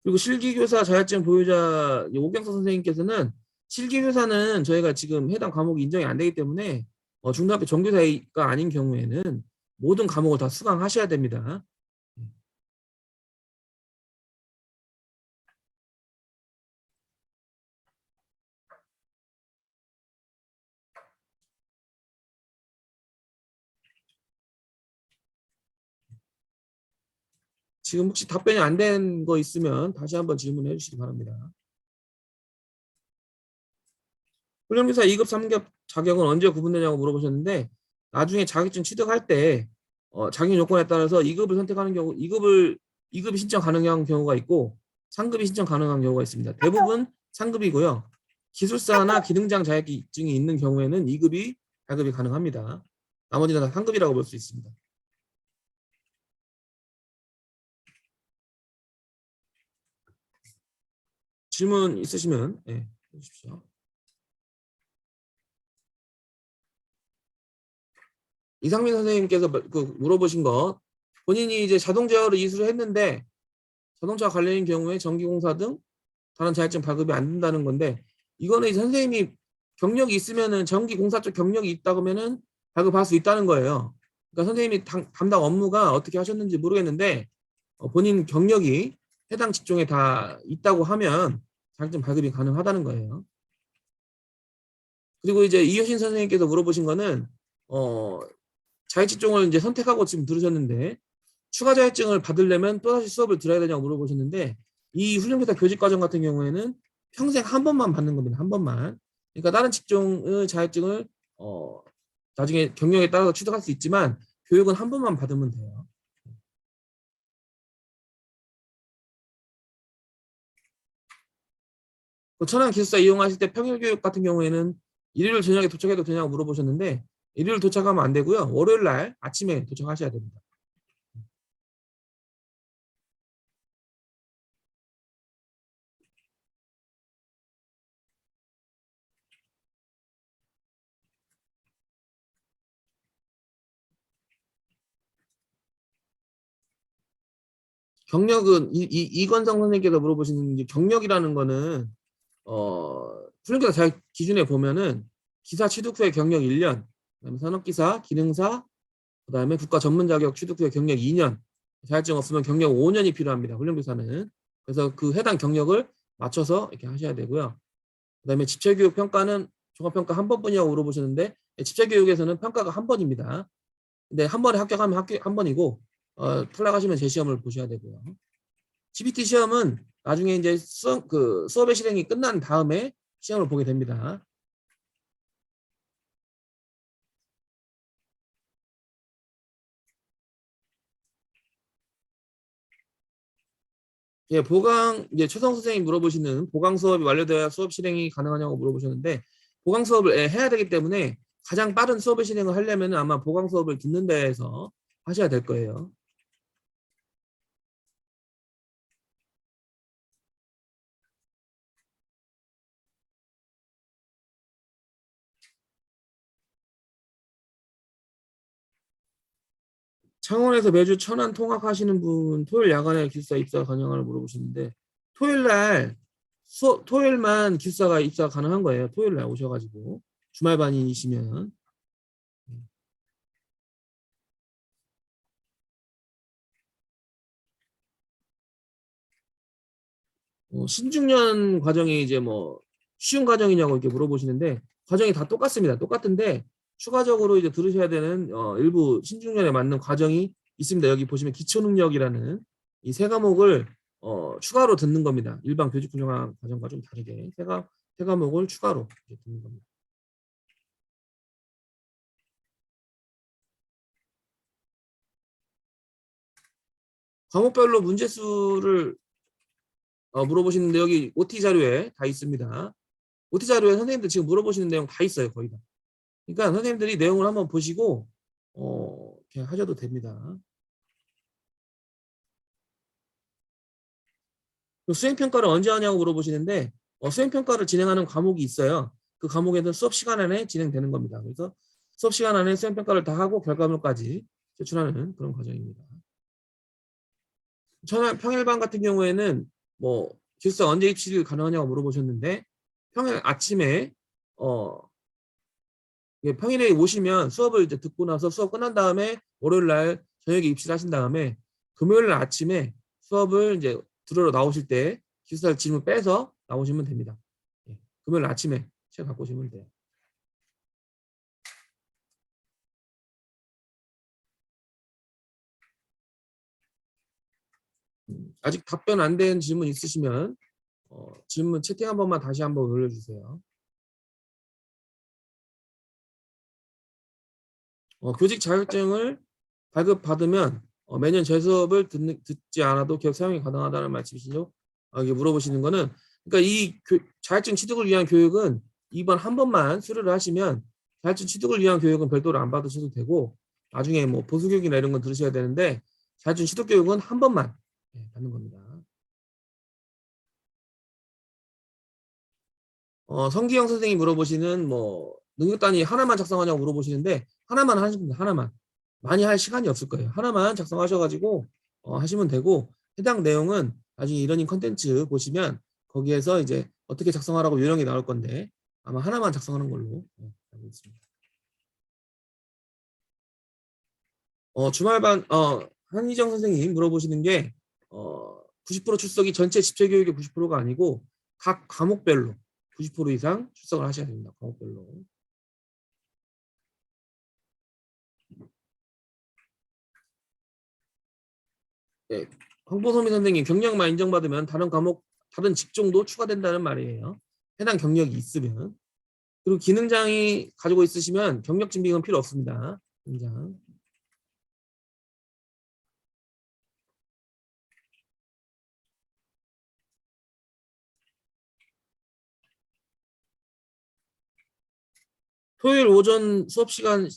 그리고 실기교사 자격증 보유자 오경서 선생님께서는 실기교사는 저희가 지금 해당 과목이 인정이 안 되기 때문에 중등학교 정교사가 아닌 경우에는 모든 과목을 다 수강하셔야 됩니다. 지금 혹시 답변이 안 된 거 있으면 다시 한번 질문해 주시기 바랍니다. 훈련교사 2급, 3급 자격은 언제 구분되냐고 물어보셨는데 나중에 자격증 취득할 때 자격 요건에 따라서 2급을 선택하는 경우 2급이 신청 가능한 경우가 있고 3급이 신청 가능한 경우가 있습니다. 대부분 3급이고요. 기술사나 기능장 자격증이 있는 경우에는 2급이 발급이 가능합니다. 나머지는 다 3급이라고 볼 수 있습니다. 질문 있으시면 해 주십시오. 이상민 선생님께서 물어보신 것, 본인이 이제 자동 제어를 이수를 했는데 자동차 관련인 경우에 전기공사 등 다른 자격증 발급이 안 된다는 건데, 이거는 이제 선생님이 경력이 있으면은 전기공사 쪽 경력이 있다 그러면은 발급할 수 있다는 거예요. 그러니까 선생님이 담당 업무가 어떻게 하셨는지 모르겠는데 본인 경력이 해당 직종에 다 있다고 하면 자격증 발급이 가능하다는 거예요. 그리고 이제 이효신 선생님께서 물어보신 거는 어, 자격직종을 이제 선택하고 지금 들으셨는데 추가 자격증을 받으려면 또다시 수업을 들어야 되냐고 물어보셨는데, 이 훈련교사 교직 과정 같은 경우에는 평생 한 번만 받는 겁니다. 한 번만. 그러니까 다른 직종의 자격증을 나중에 경력에 따라서 취득할 수 있지만 교육은 한 번만 받으면 돼요. 천안 기숙사 이용하실 때 평일 교육 같은 경우에는 일요일 저녁에 도착해도 되냐고 물어보셨는데, 일요일 도착하면 안 되고요. 월요일 날 아침에 도착하셔야 됩니다. 경력은 이건성 선생님께서 물어보시는 게, 경력이라는 거는 훈련교사 자격 기준에 보면은 기사 취득 후에 경력 1년, 그다음에 산업기사, 기능사, 그다음에 국가 전문 자격 취득 후에 경력 2년, 자격증 없으면 경력 5년이 필요합니다. 훈련교사는. 그래서 그 해당 경력을 맞춰서 이렇게 하셔야 되고요. 그다음에 집체교육 평가는 종합평가 한 번뿐이라고 물어보셨는데, 집체교육에서는 평가가 한 번입니다. 근데 한 번에 합격하면 한 번이고 탈락하시면 재시험을 보셔야 되고요. GPT 시험은 나중에 이제 수업의 실행이 끝난 다음에 시험을 보게 됩니다. 예, 이제 최성 선생님이 물어보시는 보강 수업이 완료되어야 수업 실행이 가능하냐고 물어보셨는데, 보강 수업을 해야 되기 때문에 가장 빠른 수업의 실행을 하려면 아마 보강 수업을 듣는 데에서 하셔야 될 거예요. 창원에서 매주 천안 통학하시는 분 토요일 야간에 기숙사 입사 가능하냐고 물어보시는데, 토요일 날 토요일만 기숙사가 입사 가능한 거예요. 토요일 날 오셔가지고 주말반이시면. 신중년 과정이 이제 뭐 쉬운 과정이냐고 이렇게 물어보시는데, 과정이 다 똑같습니다. 똑같은데 추가적으로 이제 들으셔야 되는 일부 신중년에 맞는 과정이 있습니다. 여기 보시면 기초능력이라는 이 세 과목을 추가로 듣는 겁니다. 일반 교직훈련 과정과 좀 다르게 세 과목을 추가로 듣는 겁니다. 과목별로 문제수를 물어보시는데, 여기 OT 자료에 다 있습니다. OT 자료에 선생님들 지금 물어보시는 내용 다 있어요. 거의 다. 그러니까 선생님들이 내용을 한번 보시고 이렇게 하셔도 됩니다. 수행평가를 언제 하냐고 물어보시는데, 수행평가를 진행하는 과목이 있어요. 그 과목에는 수업 시간 안에 진행되는 겁니다. 그래서 수업 시간 안에 수행평가를 다 하고 결과물까지 제출하는 그런 과정입니다. 평일반 같은 경우에는 뭐 기숙사 언제 입실 가능하냐고 물어보셨는데, 평일 아침에 어, 평일에 오시면 수업을 이제 듣고 나서 수업 끝난 다음에 월요일 날 저녁에 입실하신 다음에 금요일 날 아침에 수업을 이제 들으러 나오실 때 기숙사 짐을 빼서 나오시면 됩니다. 예, 금요일 아침에 시간 갖고 오시면 돼요. 아직 답변 안 된 질문 있으시면 질문 채팅 한 번만 다시 한번 올려주세요. 교직 자격증을 발급받으면 매년 재수업을 듣지 않아도 기억 사용이 가능하다는 말씀이시죠? 이게 물어보시는 거는, 그러니까 이 자격증 취득을 위한 교육은 이번 한 번만 수료를 하시면 자격증 취득을 위한 교육은 별도로 안 받으셔도 되고, 나중에 뭐 보수교육이나 이런 건 들으셔야 되는데 자격증 취득 교육은 한 번만 받는 겁니다. 성기영 선생님이 물어보시는 뭐 능력단위 하나만 작성하냐고 물어보시는데 하나만 하시면 됩니다. 하나만. 많이 할 시간이 없을 거예요. 하나만 작성하셔가지고 하시면 되고 해당 내용은 나중에 이러닝 컨텐츠 보시면 거기에서 이제 어떻게 작성하라고 요령이 나올 건데 아마 하나만 작성하는 걸로 알고 있습니다. 주말반 한희정 선생님 물어보시는 게 90% 출석이 전체 집체 교육의 90%가 아니고 각 과목별로 90% 이상 출석을 하셔야 됩니다. 과목별로. 네, 황보소미 선생님 경력만 인정받으면 다른 과목, 다른 직종도 추가된다는 말이에요. 해당 경력이 있으면. 그리고 기능장이 가지고 있으시면 경력 증빙은 필요 없습니다. 기능장. 토요일 오전 수업 시간,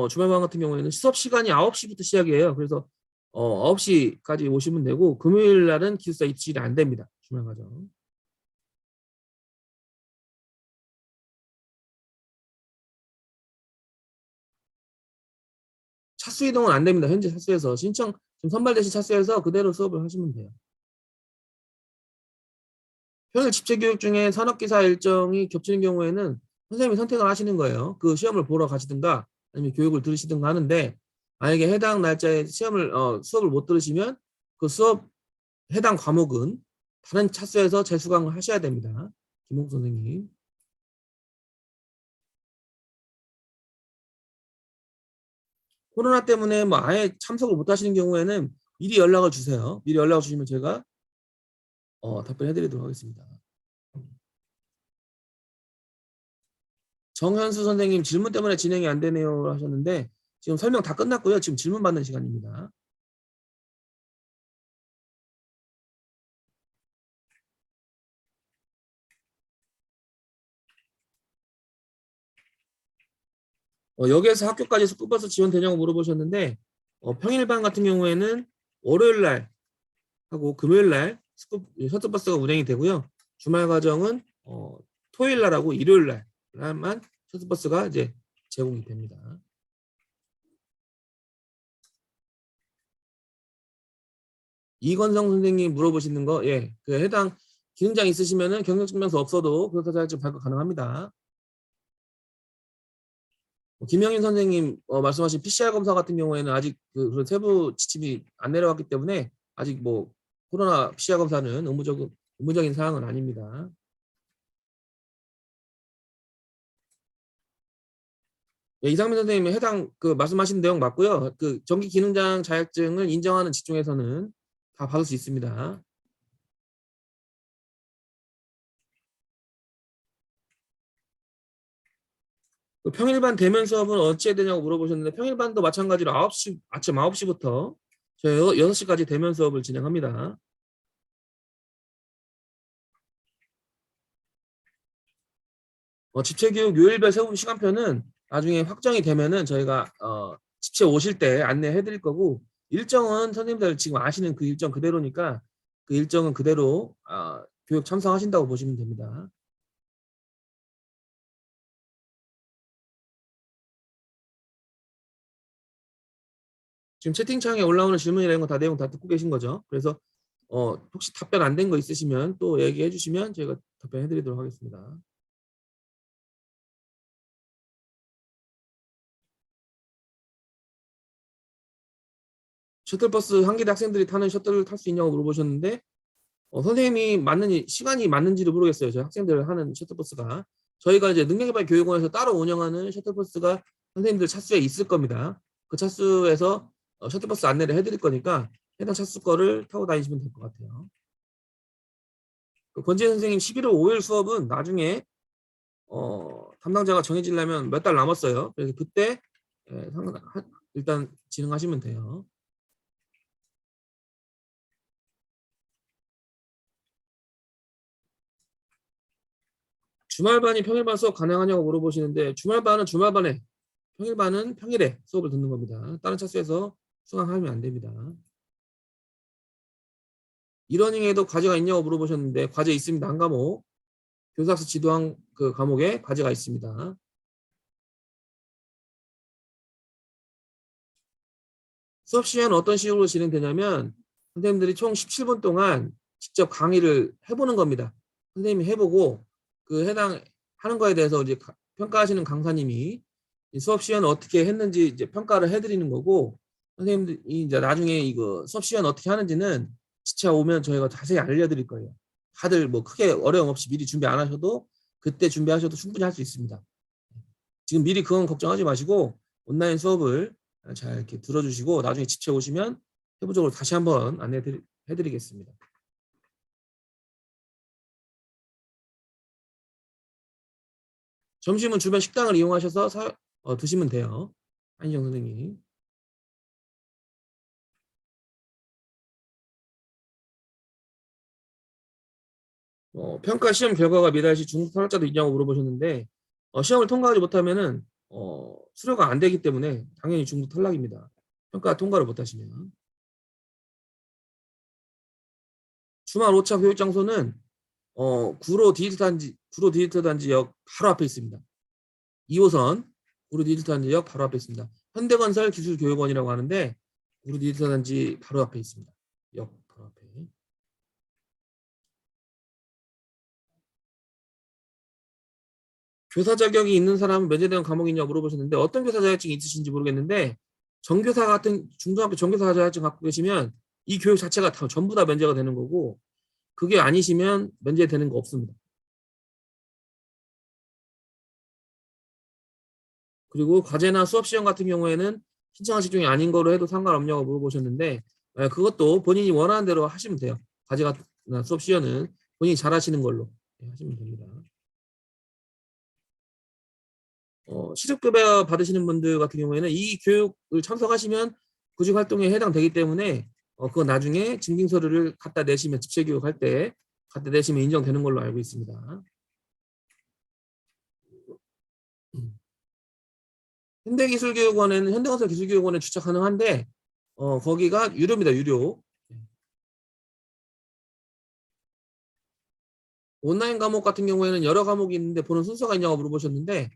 주말반 같은 경우에는 수업 시간이 9시부터 시작이에요. 그래서 9시까지 오시면 되고 금요일 날은 기숙사 입실이 안 됩니다. 주말 과정. 차수 이동은 안 됩니다. 현재 차수에서 신청 지금 선발되신 차수에서 그대로 수업을 하시면 돼요. 평일 집체 교육 중에 산업기사 일정이 겹치는 경우에는 선생님이 선택을 하시는 거예요. 그 시험을 보러 가시든가 아니면 교육을 들으시든가 하는데 만약에 해당 날짜에 수업을 못 들으시면 그 수업 해당 과목은 다른 차수에서 재수강을 하셔야 됩니다. 김홍 선생님. 코로나 때문에 뭐 아예 참석을 못 하시는 경우에는 미리 연락을 주세요. 미리 연락을 주시면 제가 답변해 드리도록 하겠습니다. 정현수 선생님 질문 때문에 진행이 안 되네요 하셨는데 지금 설명 다 끝났고요. 지금 질문 받는 시간입니다. 여기에서 학교까지 스쿨버스 지원되냐고 물어보셨는데 평일반 같은 경우에는 월요일 날 하고 금요일 날 셔틀버스가 운행이 되고요. 주말 과정은 토요일 날하고 일요일 날만 셔틀버스가 이제 제공이 됩니다. 이건성 선생님 물어보시는 거, 예, 그 해당 기능장 있으시면은 경력증명서 없어도 교육사 자격증 발급 가능합니다. 김영인 선생님 말씀하신 PCR 검사 같은 경우에는 아직 그런 세부 지침이 안 내려왔기 때문에 아직 뭐 코로나 PCR 검사는 의무적인 사항은 아닙니다. 예, 이상민 선생님이 해당 그 말씀하신 내용 맞고요. 그 전기 기능장 자격증을 인정하는 직종에서는 다 받을 수 있습니다. 그 평일반 대면 수업은 어찌해야 되냐고 물어보셨는데 평일반도 마찬가지로 아침 9시부터 저희 6시까지 대면 수업을 진행합니다. 집체교육 요일별 세부 시간표는 나중에 확정이 되면은 저희가 집체 오실 때 안내해 드릴 거고 일정은 선생님들 지금 아시는 그 일정 그대로니까 그 일정은 그대로 교육 참석하신다고 보시면 됩니다. 지금 채팅창에 올라오는 질문이라는 거 다 내용 다 듣고 계신 거죠. 그래서 혹시 답변 안 된 거 있으시면 또 얘기해 주시면 저희가 답변해 드리도록 하겠습니다. 셔틀버스 한기대 학생들이 타는 셔틀을 탈 수 있냐고 물어보셨는데 선생님이 시간이 맞는지도 모르겠어요. 저희 학생들 하는 셔틀버스가. 저희가 이제 능력개발 교육원에서 따로 운영하는 셔틀버스가 선생님들 차수에 있을 겁니다. 그 차수에서 셔틀버스 안내를 해드릴 거니까 해당 차수 거를 타고 다니시면 될 것 같아요. 그 권지혜 선생님 11월 5일 수업은 나중에 담당자가 정해지려면 몇 달 남았어요. 그래서 그때 일단 진행하시면 돼요. 주말반이 평일반 수업 가능하냐고 물어보시는데 주말반은 주말반에 평일반은 평일에 수업을 듣는 겁니다. 다른 차수에서 수강하면 안 됩니다. 이러닝에도 과제가 있냐고 물어보셨는데 과제 있습니다. 한 과목. 교사학습 지도한 그 과목에 과제가 있습니다. 수업 시간은 어떤 식으로 진행되냐면 선생님들이 총 17분 동안 직접 강의를 해보는 겁니다. 선생님이 해보고 그 해당 하는 거에 대해서 이제 평가하시는 강사님이 이 수업 시간 어떻게 했는지 이제 평가를 해드리는 거고, 선생님들이 이제 나중에 이거 수업 시간 어떻게 하는지는 지차 오면 저희가 자세히 알려드릴 거예요. 다들 뭐 크게 어려움 없이 미리 준비 안 하셔도 그때 준비하셔도 충분히 할 수 있습니다. 지금 미리 그건 걱정하지 마시고 온라인 수업을 잘 이렇게 들어주시고 나중에 집체 오시면 세부적으로 다시 한번 안내해드리겠습니다. 점심은 주변 식당을 이용하셔서 드시면 돼요. 한희정 선생님. 평가 시험 결과가 미달시 중복 탈락자도 있냐고 물어보셨는데 시험을 통과하지 못하면은 수료가 안 되기 때문에 당연히 중복 탈락입니다. 평가 통과를 못하시면. 주말 5차 교육 장소는 구로 디지털 단지역 바로 앞에 있습니다. 2호선 구로 디지털 단지역 바로 앞에 있습니다. 현대건설 기술교육원이라고 하는데 구로 디지털 단지 바로 앞에 있습니다. 역 바로 앞에. 교사 자격이 있는 사람은 면제되는 과목이 있냐고 물어보셨는데 어떤 교사 자격증이 있으신지 모르겠는데 전교사 같은 중등학교 전교사 자격증 갖고 계시면 이 교육 자체가 전부 다 면제가 되는 거고, 그게 아니시면 면제되는 거 없습니다. 그리고 과제나 수업 시험 같은 경우에는 신청한 직종이 아닌 거로 해도 상관없냐고 물어보셨는데 그것도 본인이 원하는 대로 하시면 돼요. 과제나 수업 시험은 본인이 잘하시는 걸로 하시면 됩니다. 실업급여 받으시는 분들 같은 경우에는 이 교육을 참석하시면 구직 활동에 해당되기 때문에 그거 나중에 증빙 서류를 갖다 내시면 집체교육 할 때 갖다 내시면 인정되는 걸로 알고 있습니다. 현대건설 기술교육원에 주차 가능한데 거기가 유료입니다. 유료. 온라인 과목 같은 경우에는 여러 과목이 있는데 보는 순서가 있냐고 물어보셨는데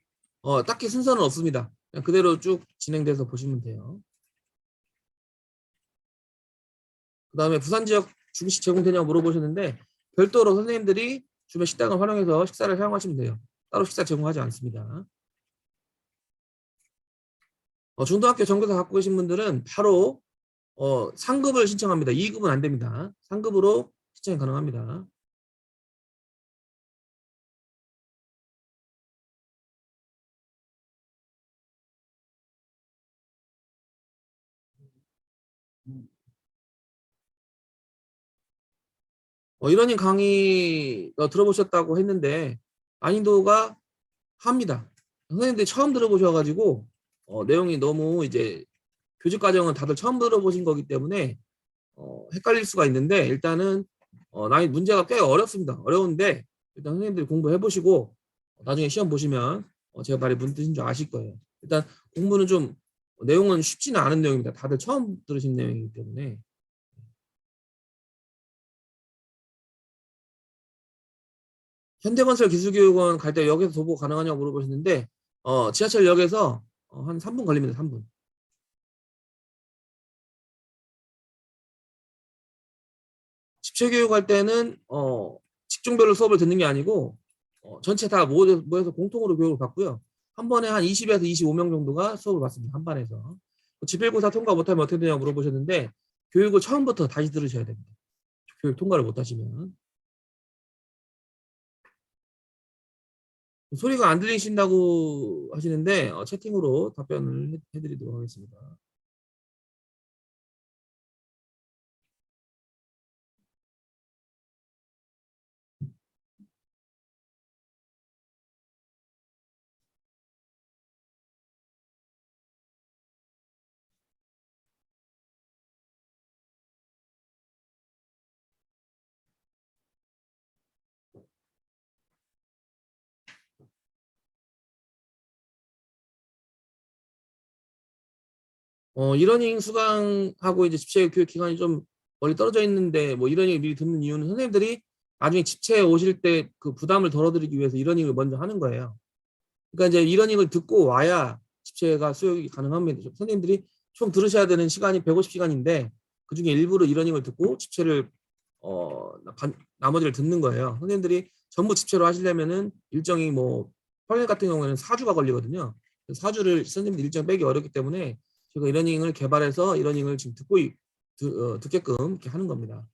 딱히 순서는 없습니다. 그냥 그대로 쭉 진행돼서 보시면 돼요. 그 다음에 부산 지역 중식 제공되냐고 물어보셨는데 별도로 선생님들이 주변 식당을 활용해서 식사를 사용하시면 돼요. 따로 식사 제공하지 않습니다. 중등학교 전교사 갖고 계신 분들은 바로 상급을 신청합니다. 2급은 안 됩니다. 상급으로 신청이 가능합니다. 이러닝 강의 들어보셨다고 했는데 난이도가 합니다. 선생님들이 처음 들어보셔가지고 내용이 너무 이제 교직 과정은 다들 처음 들어보신 거기 때문에 헷갈릴 수가 있는데 일단은 문제가 꽤 어렵습니다. 어려운데 일단 선생님들이 공부해 보시고 나중에 시험 보시면 제가 말이 무슨 뜻인 줄 아실 거예요. 일단 공부는 좀 내용은 쉽지는 않은 내용입니다. 다들 처음 들으신 내용이기 때문에. 현대건설 기술교육원 갈 때 역에서 도보 가능하냐고 물어보셨는데 지하철역에서 한 3분 걸립니다. 3분. 집체교육 할 때는 직종별로 수업을 듣는 게 아니고 전체 다 모여서 공통으로 교육을 받고요. 한 번에 한 20에서 25명 정도가 수업을 받습니다. 한 반에서. 지필고사 통과 못하면 어떻게 되냐고 물어보셨는데 교육을 처음부터 다시 들으셔야 됩니다. 교육 통과를 못하시면. 소리가 안 들리신다고 하시는데 채팅으로 답변을 해드리도록 하겠습니다. 이러닝 수강하고 이제 집체 교육 기간이 좀 멀리 떨어져 있는데 뭐 이러닝을 미리 듣는 이유는 선생님들이 나중에 집체에 오실 때 그 부담을 덜어드리기 위해서 이러닝을 먼저 하는 거예요. 그러니까 이제 이러닝을 듣고 와야 집체가 수업이 가능합니다. 선생님들이 총 들으셔야 되는 시간이 150시간인데 그중에 일부러 이러닝을 듣고 집체를 나머지를 듣는 거예요. 선생님들이 전부 집체로 하시려면은 일정이 뭐 평일 같은 경우에는 4주가 걸리거든요. 4주를 선생님들 일정 빼기 어렵기 때문에 제가 이러닝을 개발해서 이러닝을 지금 듣게끔 이렇게 하는 겁니다.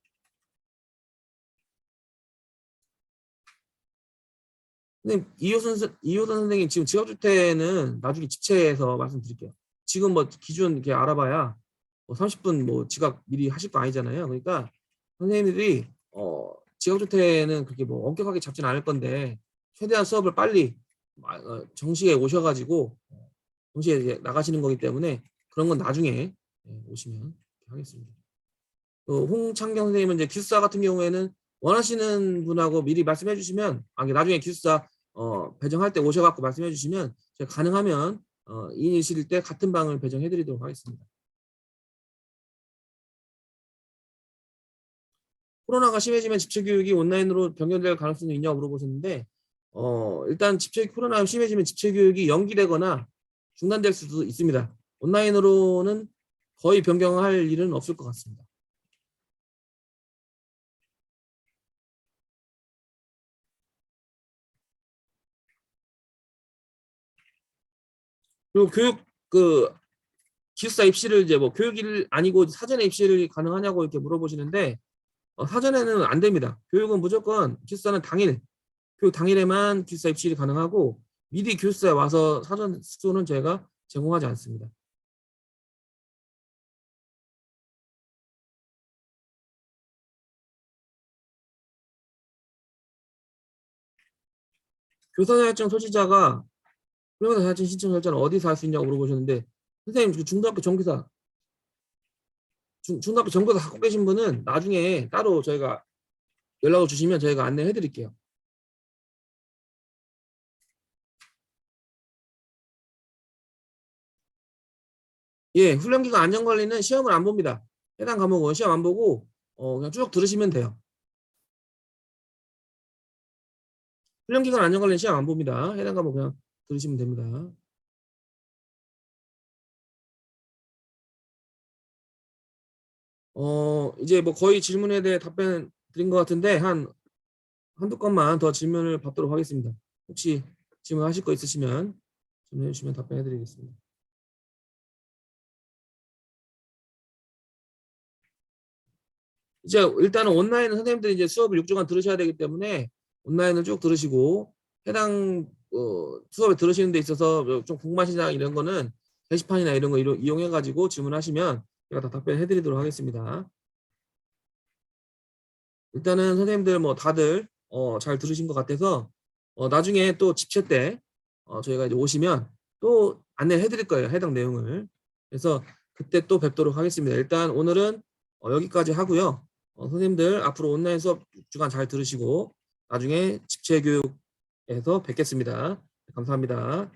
선생님, 이효선 선생님 지금 지역주택은 나중에 집체해서 말씀드릴게요. 지금 뭐 기준 이렇게 알아봐야 뭐 30분 뭐 지각 미리 하실 거 아니잖아요. 그러니까 선생님들이 지역주택은 그렇게 뭐 엄격하게 잡지는 않을 건데 최대한 수업을 빨리 정시에 오셔가지고 정시에 이제 나가시는 거기 때문에 그런 건 나중에 오시면 하겠습니다. 홍창경 선생님은 이제 기숙사 같은 경우에는 원하시는 분하고 미리 말씀해 주시면 나중에 기숙사 배정할 때 오셔갖고 말씀해 주시면 제가 가능하면 2인 1실일 때 같은 방을 배정해 드리도록 하겠습니다. 코로나가 심해지면 집체교육이 온라인으로 변경될 가능성이 있냐고 물어보셨는데 일단 코로나가 심해지면 집체교육이 연기되거나 중단될 수도 있습니다. 온라인으로는 거의 변경할 일은 없을 것 같습니다. 그리고 기숙사 입시를 이제 뭐 교육일 아니고 사전에 입시를 가능하냐고 이렇게 물어보시는데 사전에는 안 됩니다. 교육은 무조건 기숙사는 교육 당일에만 기숙사 입실이 가능하고 미리 기숙사에 와서 사전 숙소는 저희가 제공하지 않습니다. 교사자격증 소지자가 훈련사 자격증 신청 절차는 어디서 할 수 있냐고 물어보셨는데 선생님 중등학교 전교사 중등학교 전교사 갖고 계신 분은 나중에 따로 저희가 연락을 주시면 저희가 안내해 드릴게요. 예, 훈련기간 안전관리는 시험을 안 봅니다. 해당 과목은 시험 안 보고 그냥 쭉 들으시면 돼요. 훈련기간 안전관리는 시험 안 봅니다. 해당 과목 그냥 들으시면 됩니다. 이제 뭐 거의 질문에 대해 답변 드린 것 같은데 한두 건만 더 질문을 받도록 하겠습니다. 혹시 질문하실 거 있으시면 질문해 주시면 답변해 드리겠습니다. 이제 일단은 온라인은 선생님들이 이제 수업을 6주간 들으셔야 되기 때문에 온라인을 쭉 들으시고 해당 수업에 들으시는 데 있어서 좀 궁금하신 사항 이런 거는 게시판이나 이런 거 이용해 가지고 질문하시면 제가 다 답변해 드리도록 하겠습니다. 일단은 선생님들 뭐 다들 잘 들으신 것 같아서 나중에 또 집체 때 저희가 이제 오시면 또 안내해 드릴 거예요. 해당 내용을. 그래서 그때 또 뵙도록 하겠습니다. 일단 오늘은 여기까지 하고요. 선생님들 앞으로 온라인 수업 6주간 잘 들으시고 나중에 집체 교육에서 뵙겠습니다. 감사합니다.